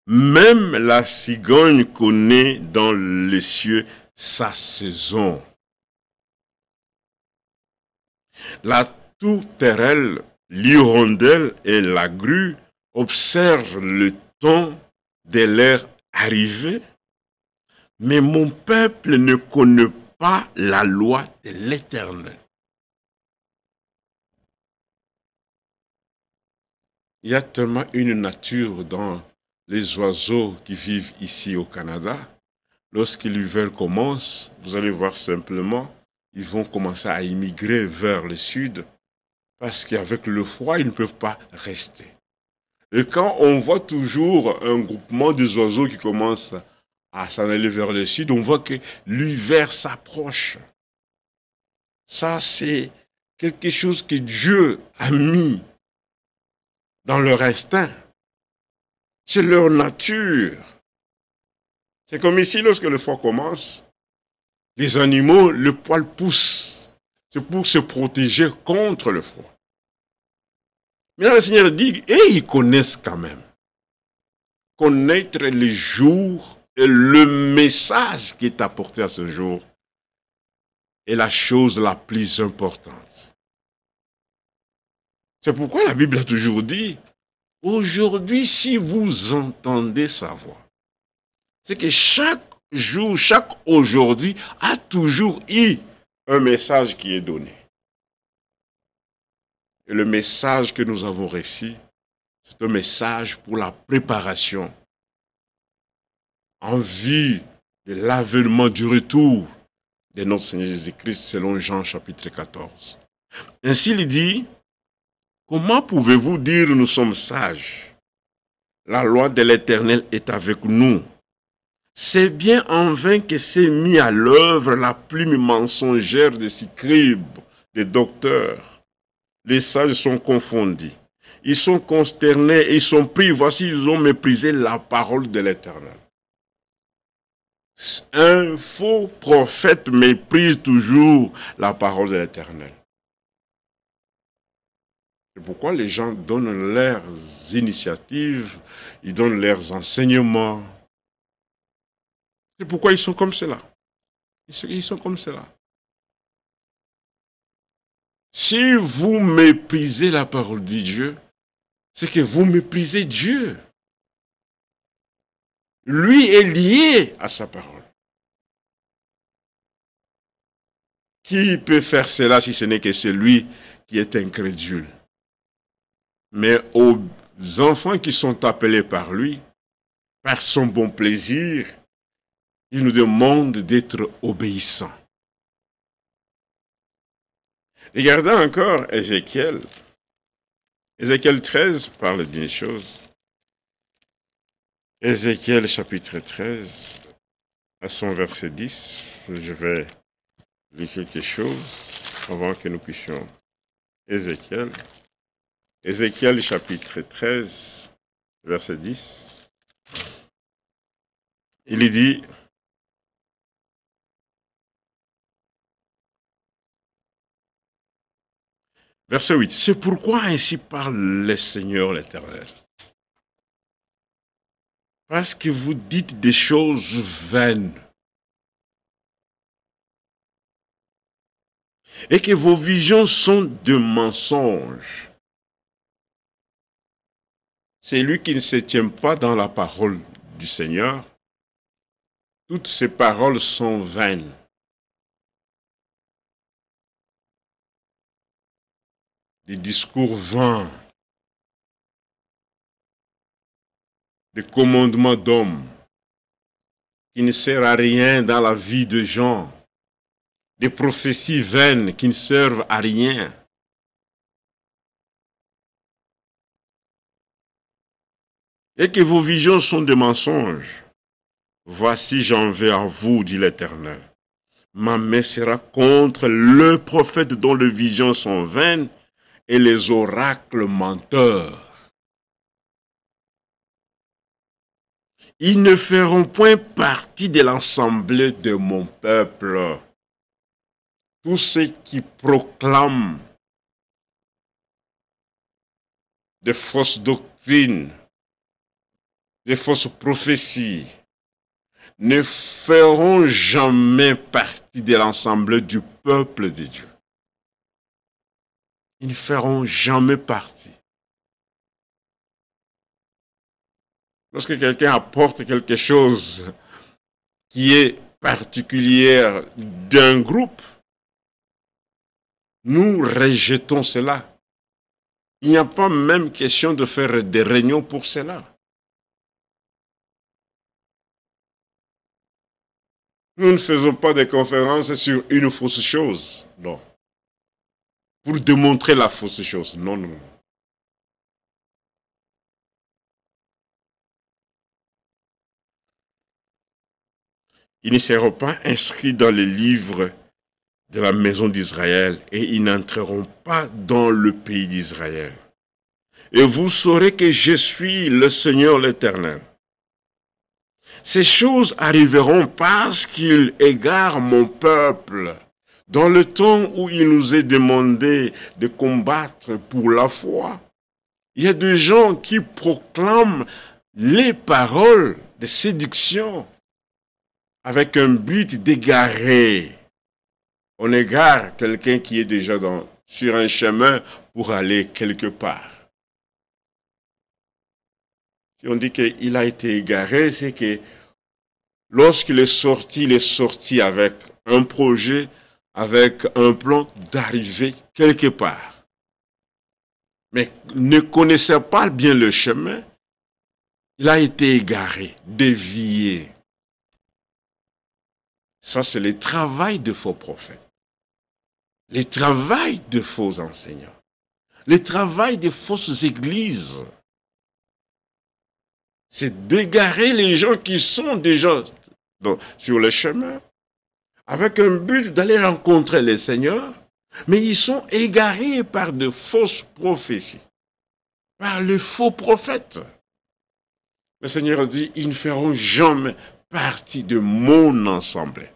Speaker 3: même la cigogne connaît dans les cieux sa saison. La tourterelle, l'hirondelle et la grue observent le temps de leur arrivée, mais mon peuple ne connaît pas la loi de l'Éternel. Il y a tellement une nature dans les oiseaux qui vivent ici au Canada. Lorsque l'hiver commence, vous allez voir simplement, ils vont commencer à immigrer vers le sud parce qu'avec le froid, ils ne peuvent pas rester. Et quand on voit toujours un groupement des oiseaux qui commencent à s'en aller vers le sud, on voit que l'hiver s'approche. Ça, c'est quelque chose que Dieu a mis dans leur instinct. C'est leur nature. C'est comme ici, lorsque le froid commence, les animaux, le poil pousse. C'est pour se protéger contre le froid. Mais là, le Seigneur dit, et ils connaissent quand même. Connaître les jours et le message qui est apporté à ce jour est la chose la plus importante. C'est pourquoi la Bible a toujours dit, aujourd'hui, si vous entendez sa voix, c'est que chaque jour, chaque aujourd'hui a toujours eu un message qui est donné. Et le message que nous avons reçu, c'est un message pour la préparation en vue de l'avènement du retour de notre Seigneur Jésus-Christ selon Jean chapitre 14. Ainsi il dit, comment pouvez-vous dire nous sommes sages? La loi de l'Éternel est avec nous. C'est bien en vain que s'est mis à l'œuvre la plume mensongère des scribes, des docteurs. Les sages sont confondus. Ils sont consternés et ils sont pris. Voici, ils ont méprisé la parole de l'Éternel. Un faux prophète méprise toujours la parole de l'Éternel. C'est pourquoi les gens donnent leurs initiatives, ils donnent leurs enseignements. C'est pourquoi ils sont comme cela. Ils sont comme cela. Si vous méprisez la parole de Dieu, c'est que vous méprisez Dieu. Lui est lié à sa parole. Qui peut faire cela si ce n'est que celui qui est incrédule? Mais aux enfants qui sont appelés par lui, par son bon plaisir, il nous demande d'être obéissants. Regardons encore Ézéchiel. Ézéchiel 13 parle d'une chose. Ézéchiel chapitre 13, à son verset 10. Je vais lire quelque chose avant que nous puissions. Ézéchiel chapitre 13, verset 10. Il y dit, verset 8, c'est pourquoi ainsi parle le Seigneur l'Éternel. Parce que vous dites des choses vaines et que vos visions sont de mensonges. C'est lui qui ne se tient pas dans la parole du Seigneur. Toutes ces paroles sont vaines. Des discours vains. Des commandements d'hommes qui ne servent à rien dans la vie de gens. Des prophéties vaines qui ne servent à rien. Et que vos visions sont des mensonges. Voici, j'en vais à vous, dit l'Éternel. Ma main sera contre le prophète dont les visions sont vaines et les oracles menteurs. Ils ne feront point partie de l'assemblée de mon peuple. Tous ceux qui proclament des fausses doctrines, des fausses prophéties, ne feront jamais partie de l'assemblée du peuple de Dieu. Ils ne feront jamais partie. Lorsque quelqu'un apporte quelque chose qui est particulier d'un groupe, nous rejetons cela. Il n'y a pas même question de faire des réunions pour cela. Nous ne faisons pas de conférences sur une fausse chose, non. Pour démontrer la fausse chose, non, non. Ils ne seront pas inscrits dans les livres de la maison d'Israël et ils n'entreront pas dans le pays d'Israël. Et vous saurez que je suis le Seigneur l'Éternel. Ces choses arriveront parce qu'il égare mon peuple dans le temps où il nous est demandé de combattre pour la foi. Il y a des gens qui proclament les paroles de séduction avec un but d'égarer. On égare quelqu'un qui est déjà sur un chemin pour aller quelque part. Si on dit qu'il a été égaré, c'est que lorsqu'il est sorti avec un projet, avec un plan d'arriver quelque part. Mais ne connaissant pas bien le chemin, il a été égaré, dévié. Ça, c'est le travail de faux prophètes. Le travail de faux enseignants. Le travail des fausses églises. C'est d'égarer les gens qui sont déjà sur le chemin, avec un but d'aller rencontrer le Seigneur, mais ils sont égarés par de fausses prophéties, par les faux prophètes. Le Seigneur dit, ils ne feront jamais partie de mon assemblée.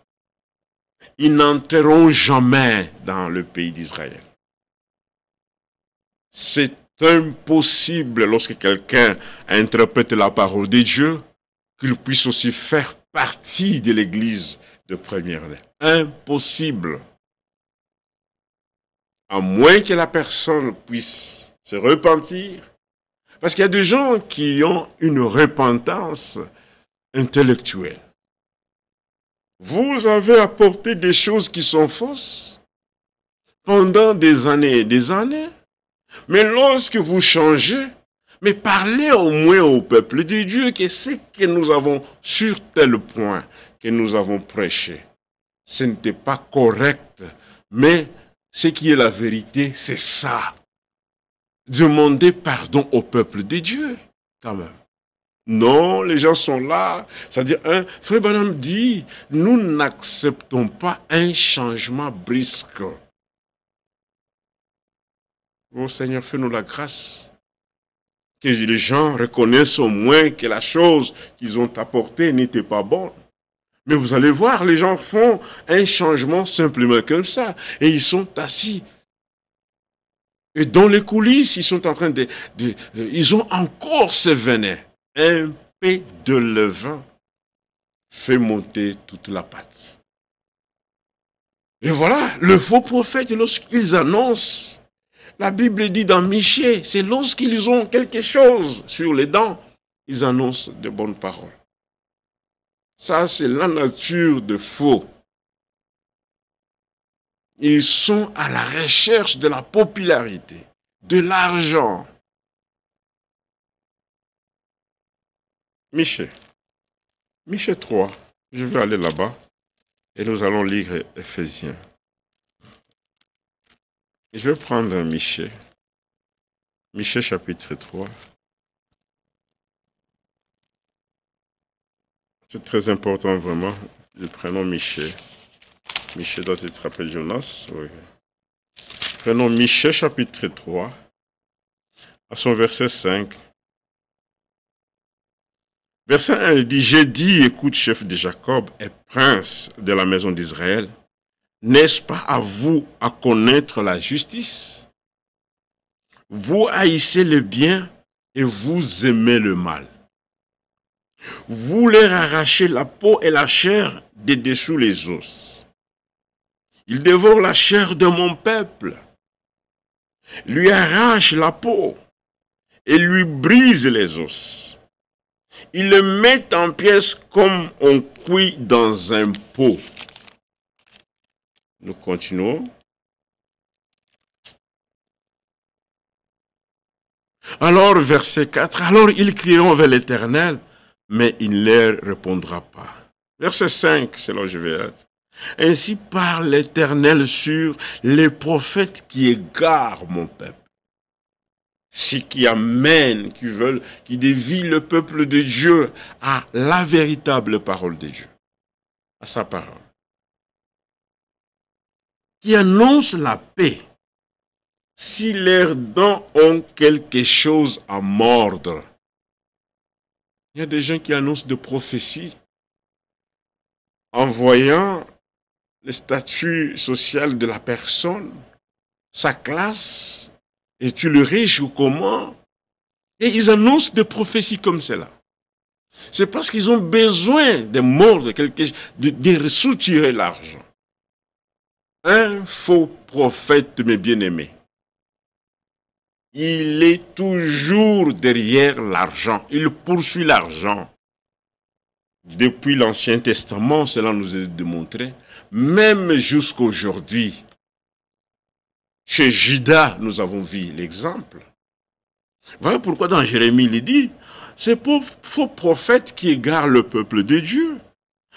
Speaker 3: Ils n'entreront jamais dans le pays d'Israël. C'est impossible lorsque quelqu'un interprète la parole de Dieu qu'il puisse aussi faire partie de l'église de première année. Impossible. À moins que la personne puisse se repentir. Parce qu'il y a des gens qui ont une repentance intellectuelle. Vous avez apporté des choses qui sont fausses pendant des années et des années. Mais lorsque vous changez, mais parlez au moins au peuple de Dieu que ce que nous avons sur tel point que nous avons prêché, ce n'était pas correct. Mais ce qui est la vérité, c'est ça. Demandez pardon au peuple de Dieu, quand même. Non, les gens sont là. C'est-à-dire, Frère Branham dit, nous n'acceptons pas un changement brusque. Oh Seigneur, fais-nous la grâce. Que les gens reconnaissent au moins que la chose qu'ils ont apportée n'était pas bonne. Mais vous allez voir, les gens font un changement simplement comme ça. Et ils sont assis. Et dans les coulisses, ils sont en train ils ont encore ce venin. Un peu de levain fait monter toute la pâte. Et voilà, le faux prophète, lorsqu'ils annoncent, la Bible dit dans Michée, c'est lorsqu'ils ont quelque chose sur les dents, ils annoncent de bonnes paroles. Ça, c'est la nature de faux. Ils sont à la recherche de la popularité, de l'argent. Michée 3, je vais aller là-bas et nous allons lire Éphésiens. Je vais prendre Michée chapitre 3. C'est très important vraiment, le prénom Michée. Michée doit être appelé Jonas. Oui. Prenons Michée chapitre 3, à son verset 5. Verset 1, il dit, « J'ai dit, écoute, chef de Jacob et prince de la maison d'Israël, n'est-ce pas à vous à connaître la justice? Vous haïssez le bien et vous aimez le mal. Vous leur arrachez la peau et la chair de dessous les os. Ils dévorent la chair de mon peuple, lui arrachent la peau et lui brisent les os. Ils le mettent en pièces comme on cuit dans un pot. » Nous continuons. Alors, verset 4, « Alors ils crieront vers l'Éternel, mais il ne leur répondra pas. » Verset 5, c'est là où je vais être. « Ainsi parle l'Éternel sur les prophètes qui égarent mon peuple. Ceux qui amènent, qui dévient le peuple de Dieu à la véritable parole de Dieu, à sa parole. Qui annonce la paix, si leurs dents ont quelque chose à mordre. » Il y a des gens qui annoncent des prophéties en voyant le statut social de la personne, sa classe, es-tu riche ou comment? Et ils annoncent des prophéties comme cela. C'est parce qu'ils ont besoin de mordre quelque chose, de soutirer l'argent. Un faux prophète, mes bien-aimés, il est toujours derrière l'argent. Il poursuit l'argent. Depuis l'Ancien Testament, cela nous est démontré. Même jusqu'à aujourd'hui. Chez Judas, nous avons vu l'exemple. Voilà pourquoi dans Jérémie, il dit, c'est pour faux prophètes qui égarent le peuple de Dieu.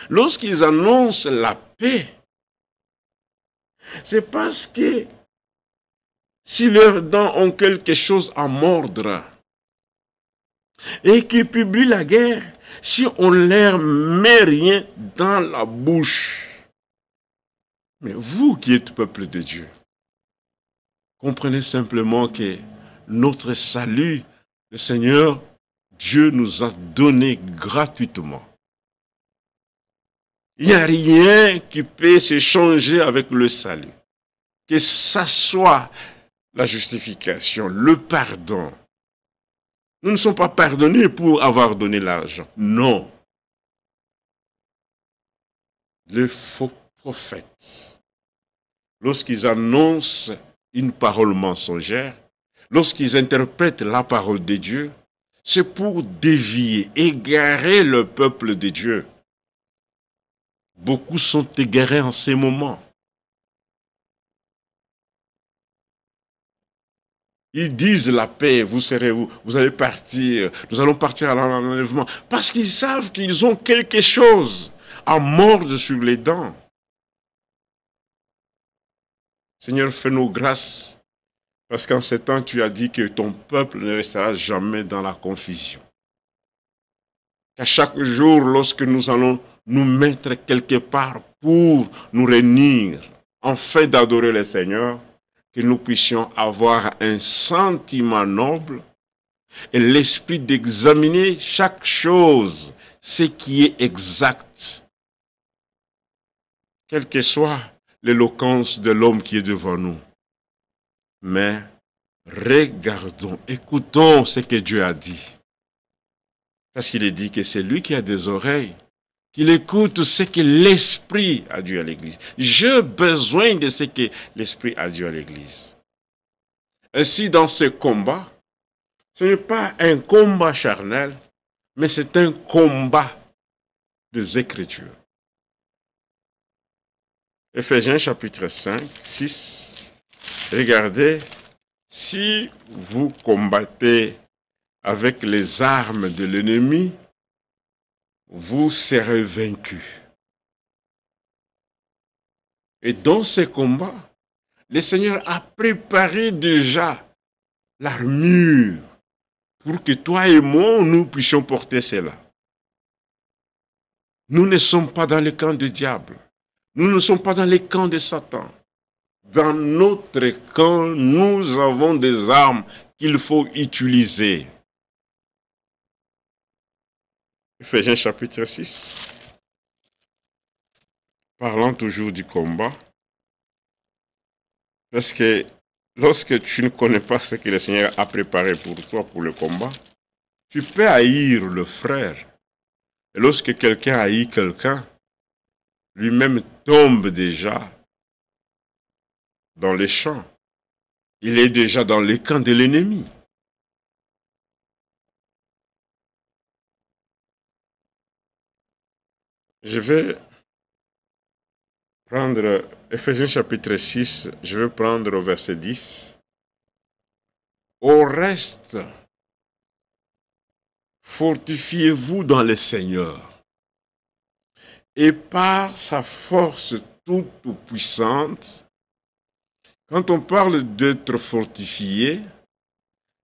Speaker 3: Lorsqu'ils annoncent la paix, c'est parce que si leurs dents ont quelque chose à mordre et qu'ils publient la guerre, si on ne leur met rien dans la bouche. Mais vous qui êtes peuple de Dieu, comprenez simplement que notre salut, le Seigneur, Dieu nous a donné gratuitement. Il n'y a rien qui peut se changer avec le salut. Que ça soit la justification, le pardon. Nous ne sommes pas pardonnés pour avoir donné l'argent. Non. Les faux prophètes, lorsqu'ils annoncent une parole mensongère, lorsqu'ils interprètent la parole de Dieu, c'est pour dévier, égarer le peuple de Dieu. Beaucoup sont égarés en ces moments. Ils disent la paix, vous allez partir, nous allons partir à l'enlèvement. Parce qu'ils savent qu'ils ont quelque chose à mordre sur les dents. Seigneur, fais-nous grâce. Parce qu'en ce temps, tu as dit que ton peuple ne restera jamais dans la confusion. qu'à chaque jour, lorsque nous allons nous mettre quelque part pour nous réunir, afin d'adorer le Seigneur, que nous puissions avoir un sentiment noble et l'esprit d'examiner chaque chose, ce qui est exact, quelle que soit l'éloquence de l'homme qui est devant nous. Mais regardons, écoutons ce que Dieu a dit. Parce qu'il est dit que c'est lui qui a des oreilles, qu'il écoute ce que l'Esprit a dit à l'Église. J'ai besoin de ce que l'Esprit a dit à l'Église. Ainsi, dans ce combat, ce n'est pas un combat charnel, mais c'est un combat des Écritures. Éphésiens chapitre 5, 6. Regardez, si vous combattez avec les armes de l'ennemi, vous serez vaincus. Et dans ces combats, le Seigneur a préparé déjà l'armure pour que toi et moi, nous puissions porter cela. Nous ne sommes pas dans le camp du diable. Nous ne sommes pas dans le camp de Satan. Dans notre camp, nous avons des armes qu'il faut utiliser. Éphésiens chapitre 6. Parlant toujours du combat. Parce que lorsque tu ne connais pas ce que le Seigneur a préparé pour toi pour le combat, tu peux haïr le frère. Et lorsque quelqu'un haït quelqu'un, lui-même tombe déjà dans les champs. Il est déjà dans les camps de l'ennemi. Je vais prendre Éphésiens chapitre 6, je vais prendre au verset 10. Au reste, fortifiez-vous dans le Seigneur, et par sa force toute puissante. Quand on parle d'être fortifié,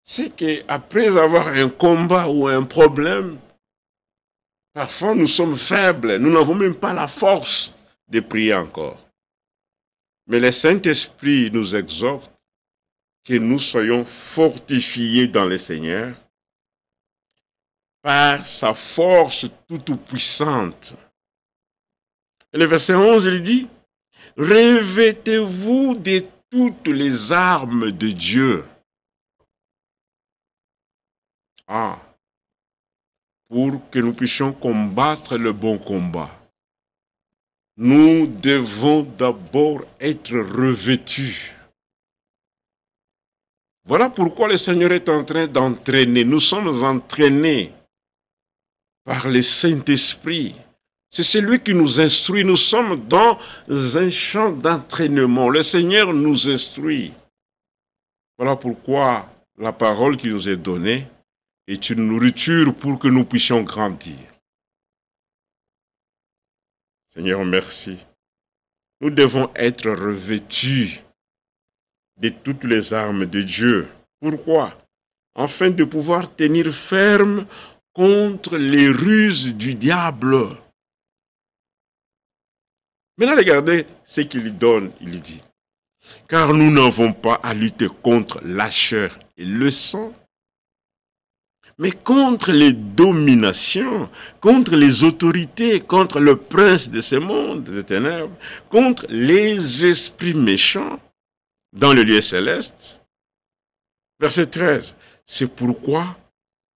Speaker 3: c'est qu'après avoir un combat ou un problème, parfois nous sommes faibles, nous n'avons même pas la force de prier encore. Mais le Saint-Esprit nous exhorte que nous soyons fortifiés dans le Seigneur par sa force toute puissante. Et le verset 11, il dit, revêtez-vous de toutes les armes de Dieu. Pour que nous puissions combattre le bon combat, nous devons d'abord être revêtus. Voilà pourquoi le Seigneur est en train d'entraîner. Nous sommes entraînés par le Saint-Esprit. C'est celui qui nous instruit. Nous sommes dans un champ d'entraînement. Le Seigneur nous instruit. Voilà pourquoi la parole qui nous est donnée est une nourriture pour que nous puissions grandir. Seigneur, merci. Nous devons être revêtus de toutes les armes de Dieu. Pourquoi? Afin de pouvoir tenir ferme contre les ruses du diable. Maintenant, regardez ce qu'il donne. Il dit, car nous n'avons pas à lutter contre la chair et le sang, mais contre les dominations, contre les autorités, contre le prince de ce monde des ténèbres, contre les esprits méchants dans le lieu céleste. Verset 13. C'est pourquoi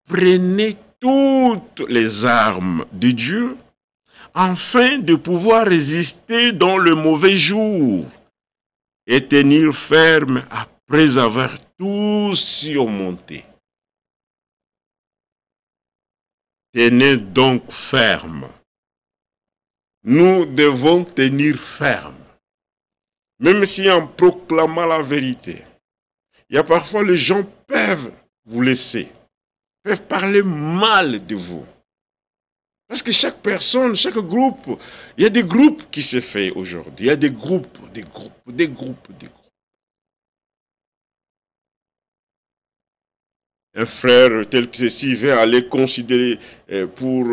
Speaker 3: prenez toutes les armes de Dieu afin de pouvoir résister dans le mauvais jour et tenir ferme après avoir tout surmonté. Tenez donc ferme. Nous devons tenir ferme. Même si en proclamant la vérité, il y a parfois les gens peuvent vous laisser, peuvent parler mal de vous. Parce que chaque personne, chaque groupe, il y a des groupes qui se font aujourd'hui. Il y a des groupes. Un frère tel que ceci va aller considérer pour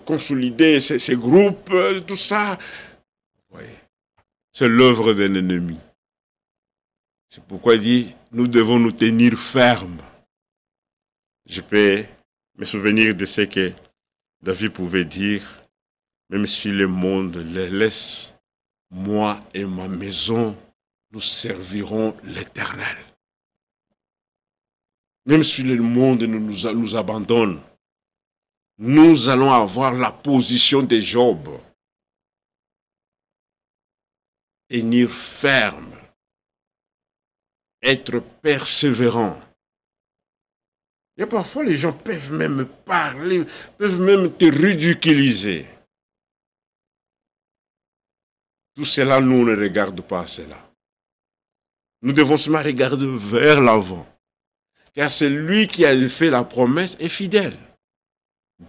Speaker 3: consolider ces groupes, tout ça. Oui. C'est l'œuvre d'un ennemi. C'est pourquoi il dit, nous devons nous tenir fermes. Je peux me souvenir de ce que David pouvait dire, même si le monde les laisse, moi et ma maison, nous servirons l'Éternel. Même si le monde nous abandonne, nous allons avoir la position de Job. Tenir ferme, être persévérant. Et parfois, les gens peuvent même parler, peuvent même te ridiculiser. Tout cela, nous ne regardons pas cela. Nous devons seulement regarder vers l'avant. Car celui qui a fait la promesse est fidèle.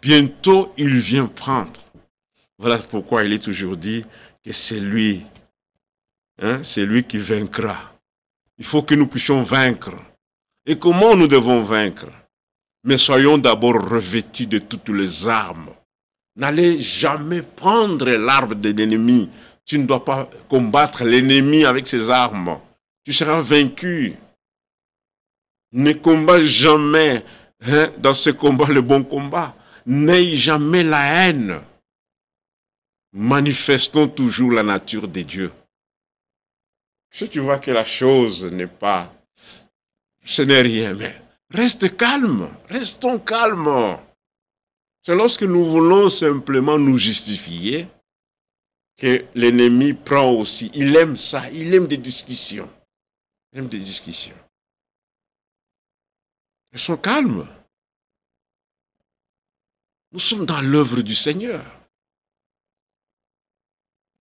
Speaker 3: Bientôt, il vient prendre. Voilà pourquoi il est toujours dit que c'est lui qui vaincra. Il faut que nous puissions vaincre. Et comment nous devons vaincre? Mais soyons d'abord revêtus de toutes les armes. N'allez jamais prendre l'arme de l'ennemi. Tu ne dois pas combattre l'ennemi avec ses armes. Tu seras vaincu. Ne combat jamais dans ce combat le bon combat. N'aie jamais la haine. Manifestons toujours la nature de Dieu. Si tu vois que la chose n'est pas, ce n'est rien, mais reste calme, restons calmes. C'est lorsque nous voulons simplement nous justifier que l'ennemi prend aussi. Il aime ça, il aime des discussions. Il aime des discussions. Restons calmes. Nous sommes dans l'œuvre du Seigneur.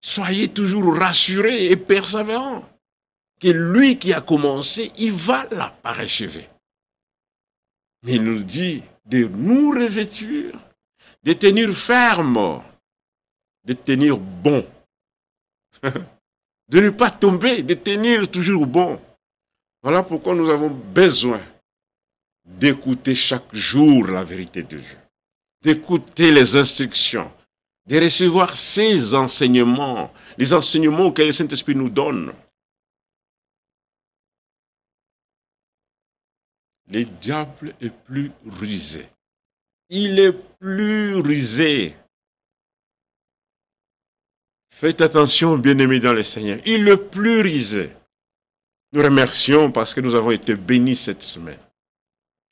Speaker 3: Soyez toujours rassurés et persévérants. Que lui qui a commencé, il va la parachever. Mais il nous dit de nous revêtir, de tenir ferme, de tenir bon, de ne pas tomber, de tenir toujours bon. Voilà pourquoi nous avons besoin d'écouter chaque jour la vérité de Dieu, d'écouter les instructions, de recevoir ses enseignements, les enseignements que le Saint-Esprit nous donne. Le diable est plus rusé. Il est plus rusé. Faites attention, bien-aimés dans le Seigneur. Il est plus rusé. Nous remercions parce que nous avons été bénis cette semaine.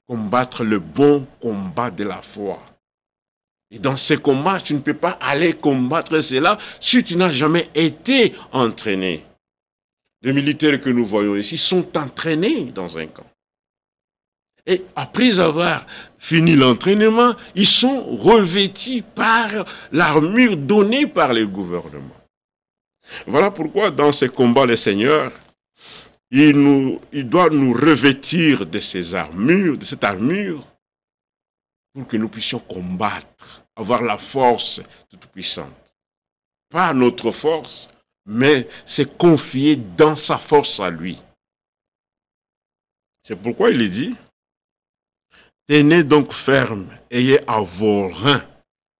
Speaker 3: Combattre le bon combat de la foi. Et dans ce combat, tu ne peux pas aller combattre cela si tu n'as jamais été entraîné. Les militaires que nous voyons ici sont entraînés dans un camp. Et après avoir fini l'entraînement, ils sont revêtus par l'armure donnée par le gouvernement. Voilà pourquoi dans ces combats, le Seigneur, il doit nous revêtir de ces armures, de cette armure, pour que nous puissions combattre, avoir la force toute puissante. Pas notre force, mais se confier dans sa force à lui. C'est pourquoi il est dit, tenez donc ferme, ayez à vos reins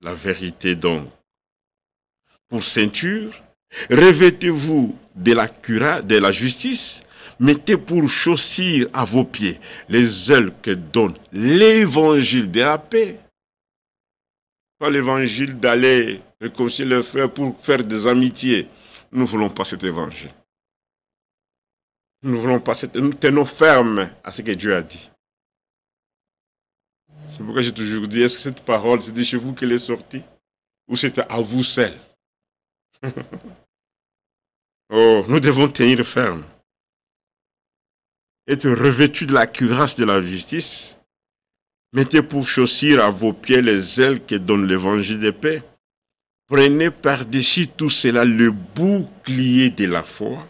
Speaker 3: la vérité donc. Pour ceinture, revêtez-vous de la justice, mettez pour chaussures à vos pieds les ailes que donne l'évangile de la paix. Pas l'évangile d'aller réconcilier les frères pour faire des amitiés. Nous ne voulons pas cet évangile. Nous ne voulons pas nous tenons fermes à ce que Dieu a dit. C'est pourquoi j'ai toujours dit, est-ce que cette parole, c'est de chez vous qu'elle est sortie? Ou c'est à vous seul? Oh, nous devons tenir ferme. Être revêtus de la cuirasse de la justice. Mettez pour chaussures à vos pieds les ailes que donne l'évangile de paix. Prenez par-dessus tout cela le bouclier de la foi,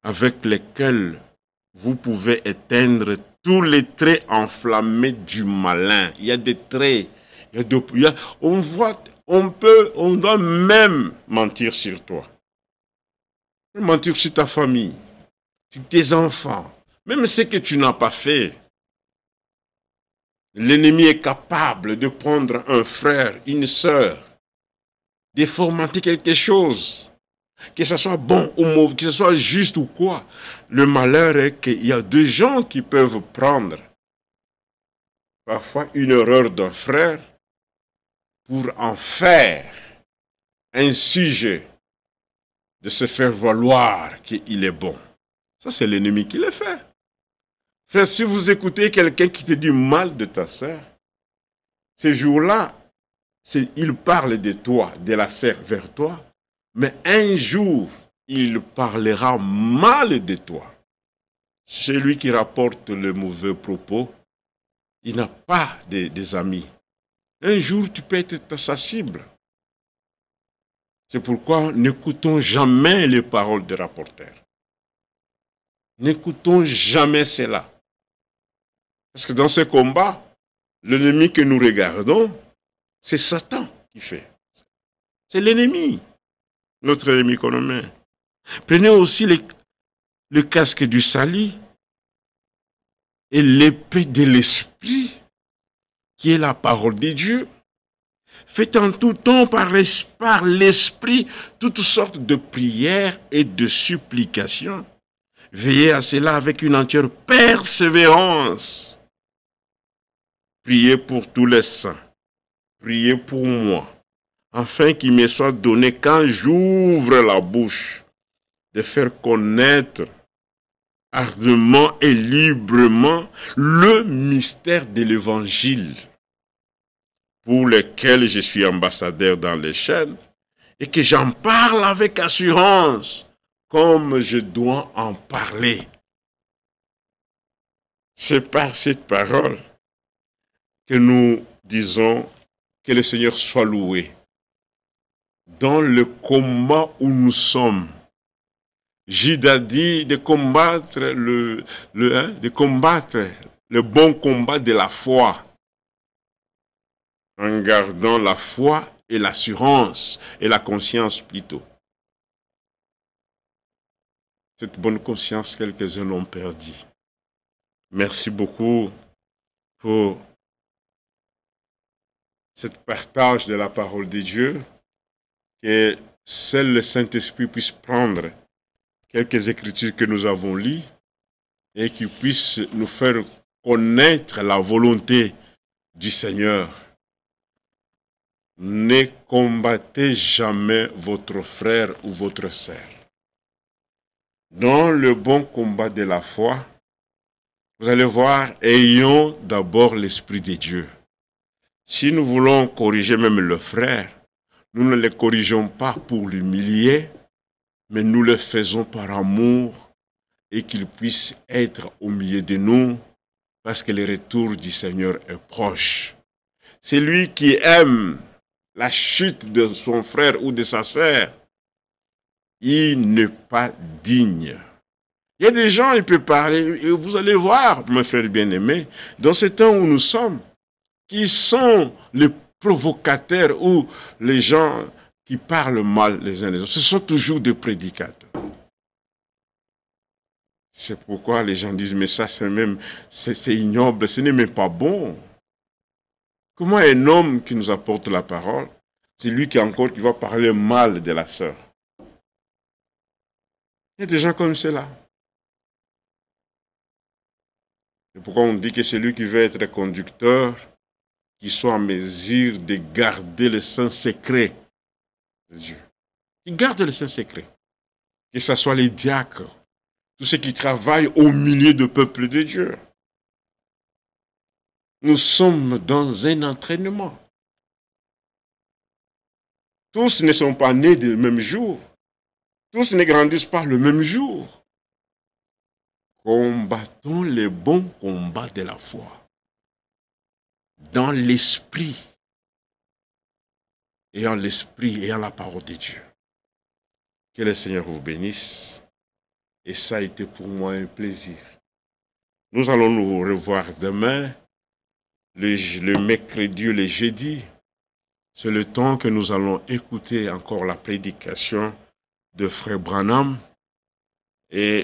Speaker 3: avec lequel vous pouvez éteindre tous les traits enflammés du malin. Il y a des traits. On doit même mentir sur toi. Mentir sur ta famille, sur tes enfants, même ce que tu n'as pas fait. L'ennemi est capable de prendre un frère, une sœur, de formater quelque chose, que ce soit bon ou mauvais, que ce soit juste ou quoi. Le malheur est qu'il y a deux gens qui peuvent prendre parfois une erreur d'un frère pour en faire un sujet de se faire valoir qu'il est bon. Ça, c'est l'ennemi qui le fait. Frère, si vous écoutez quelqu'un qui te dit mal de ta sœur, ces jours-là, il parle de toi, de la sœur vers toi, mais un jour, il parlera mal de toi. Celui qui rapporte le mauvais propos, il n'a pas des amis. Un jour, tu peux être ta cible. C'est pourquoi n'écoutons jamais les paroles des rapporteurs. N'écoutons jamais cela. Parce que dans ce combat, l'ennemi que nous regardons, c'est Satan qui fait. C'est l'ennemi, notre ennemi commun. Prenez aussi le casque du salut et l'épée de l'esprit, qui est la parole de Dieu. Faites en tout temps par l'esprit toutes sortes de prières et de supplications. Veillez à cela avec une entière persévérance. Priez pour tous les saints. Priez pour moi, afin qu'il me soit donné, quand j'ouvre la bouche, de faire connaître ardemment et librement le mystère de l'Évangile, pour lequel je suis ambassadeur dans les chaînes, et que j'en parle avec assurance, comme je dois en parler. C'est par cette parole que nous disons que le Seigneur soit loué. Dans le combat où nous sommes, Jude a dit de combattre le bon combat de la foi, en gardant la foi et l'assurance, et la conscience plutôt. Cette bonne conscience, quelques-uns l'ont perdue. Merci beaucoup pour ce partage de la parole de Dieu, que seul le Saint-Esprit puisse prendre quelques écritures que nous avons lues et qu'il puisse nous faire connaître la volonté du Seigneur. Ne combattez jamais votre frère ou votre sœur. Dans le bon combat de la foi, vous allez voir, ayons d'abord l'Esprit de Dieu. Si nous voulons corriger même le frère, nous ne le corrigeons pas pour l'humilier, mais nous le faisons par amour et qu'il puisse être au milieu de nous, parce que le retour du Seigneur est proche. C'est lui qui aime la chute de son frère ou de sa sœur. Il n'est pas digne. Il y a des gens, ils peuvent parler, et vous allez voir, mes frères bien-aimés, dans ce temps où nous sommes, qui sont les provocateurs ou les gens qui parlent mal les uns les autres. Ce sont toujours des prédicateurs. C'est pourquoi les gens disent, mais ça c'est ignoble, ce n'est même pas bon. Comment un homme qui nous apporte la parole, c'est lui qui va parler mal de la sœur? Il y a des gens comme cela. C'est pourquoi on dit que celui qui veut être conducteur, qui soit en mesure de garder le saint secret de Dieu. Qui garde le saint secret. Que ce soit les diacres, tous ceux qui travaillent au milieu du peuple de Dieu. Nous sommes dans un entraînement. Tous ne sont pas nés le même jour. Tous ne grandissent pas le même jour. Combattons les bons combats de la foi. Dans l'esprit. Et en l'esprit et en la parole de Dieu. Que le Seigneur vous bénisse. Et ça a été pour moi un plaisir. Nous allons nous revoir demain, le mercredi ou le jeudi. C'est le temps que nous allons écouter encore la prédication de Frère Branham. Et